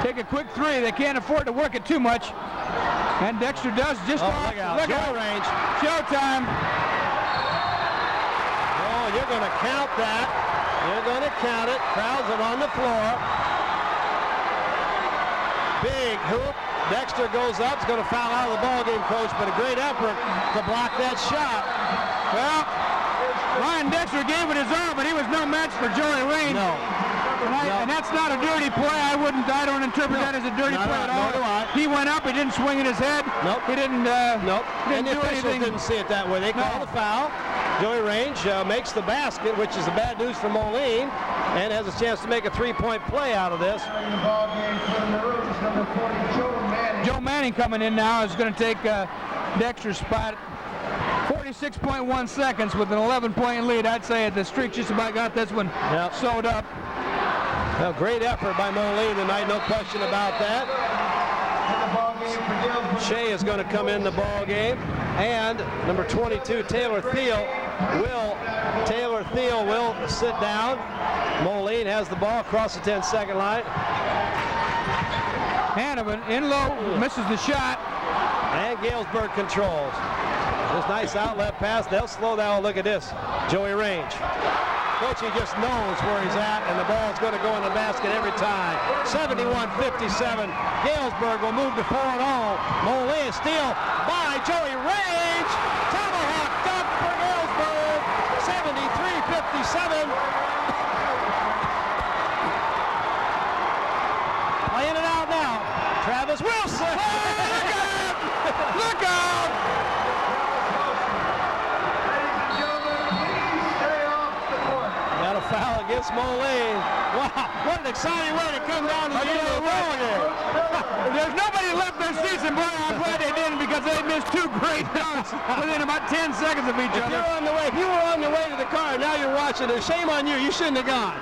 take a quick three. They can't afford to work it too much. And Dexter does just look out. Range. Showtime. Oh, you're going to count that. You're going to count it. Crowds are on the floor. Big hoop. Dexter goes up. He's going to foul out of the ball game, coach, but a great effort to block that shot. Well, Ryan Dexter gave it his all, but he was no match for Joey Raines. No. And that's not a dirty play. I don't interpret that as a dirty play at all. Nor do I. He went up. He didn't swing in his head. Nope. He didn't. Nope. Didn't And the do officials anything. didn't see it that way. They called the foul. Joey Raines makes the basket, which is the bad news for Moline, and has a chance to make a three-point play out of this. Joe Manning coming in now is going to take Dexter's spot. 46.1 seconds with an 11-point lead. I'd say the streak just about got this one sewed up. Well, great effort by Moline tonight, no question about that. Shea is going to come in the ball game, and number 22, Taylor Thiel will sit down. Moline has the ball across the 10-second line. Hanovan in low, misses the shot. And Galesburg controls. This nice outlet pass. They'll slow down. Look at this. Joey Raines. Coach, he just knows where he's at, and the ball's going to go in the basket every time. 71-57. Galesburg will move to 4-0. Moline steal by Joey Raines. Tomahawk dunk for Galesburg. 73-57. Playing it out now. Travis Wilson. Look out! Got a foul against Moline. Wow, what an exciting way to come down to the end of the ball game. There's nobody left their seats, and boy, I'm glad they didn't, because they missed two great dunks within about 10 seconds of each other. If you were on your way to the car, now you're watching it. Shame on you. You shouldn't have gone.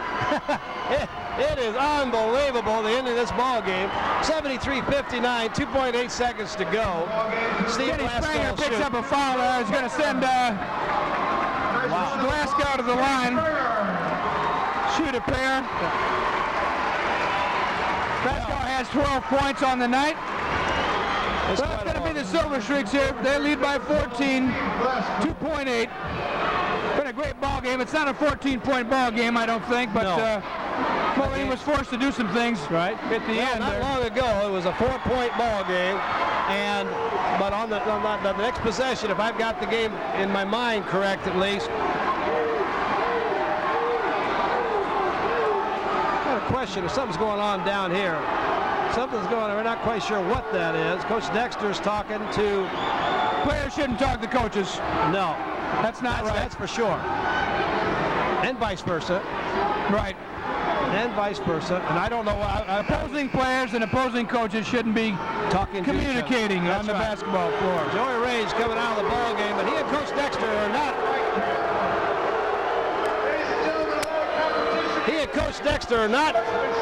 It is unbelievable, the end of this ball game. 73-59, 2.8 seconds to go. Steve Glasgow Glasgow picks up a foul there. He's going to send Glasgow to the line. Shoot a pair. Glasgow has 12 points on the night. That's going to be the Silver Streaks here. They lead by 14, 2.8. Been a great ball game. It's not a 14-point ball game, I don't think, but Moline was forced to do some things at the end. Not long ago, it was a 4-point ball game, but on the next possession, if I've got the game in my mind correct at least, got a question if something's going on down here. Something's going on. We're not quite sure what that is. Coach Dexter's talking to... Players shouldn't talk to coaches. No. That's not right. That's for sure. And vice versa. Right. And vice versa. And I don't know why. Opposing players and opposing coaches shouldn't be communicating on the basketball floor. Joey Raines coming out of the ball game, but he and Coach Dexter are not. He and Coach Dexter are not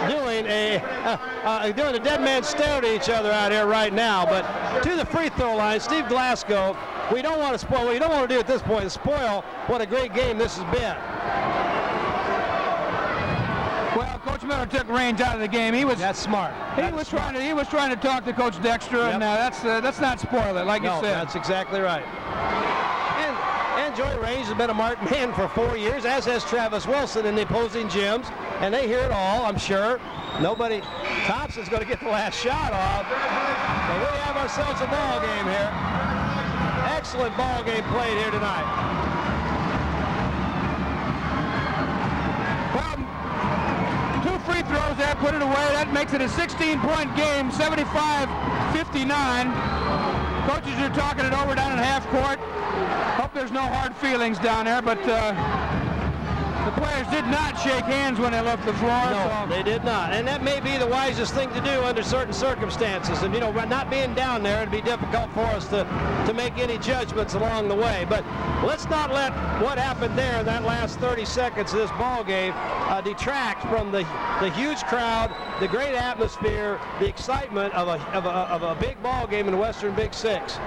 doing a dead man stare to each other out here right now. But to the free throw line, Steve Glasgow. We don't want to spoil. What you don't want to do at this point is spoil what a great game this has been. Well, Coach Miller took Raines out of the game. That's smart. He was trying to talk to Coach Dexter, and that's not spoil it, like you said. That's exactly right. And Joey Raines has been a marked man for 4 years, as has Travis Wilson in the opposing gyms, and they hear it all, I'm sure. Thompson's going to get the last shot off. But we have ourselves a ball game here. Excellent ball game played here tonight. Well, 2 free throws there, put it away. That makes it a 16-point game, 75-59. Coaches are talking it over down in half court. Hope there's no hard feelings down there, but the players did not shake hands when they left the floor. No, they did not. And that may be the wisest thing to do under certain circumstances. And, not being down there, it'd be difficult for us to make any judgments along the way. But let's not let what happened there in that last 30 seconds of this ball game detract from the huge crowd, the great atmosphere, the excitement of a big ball game in the Western Big Six.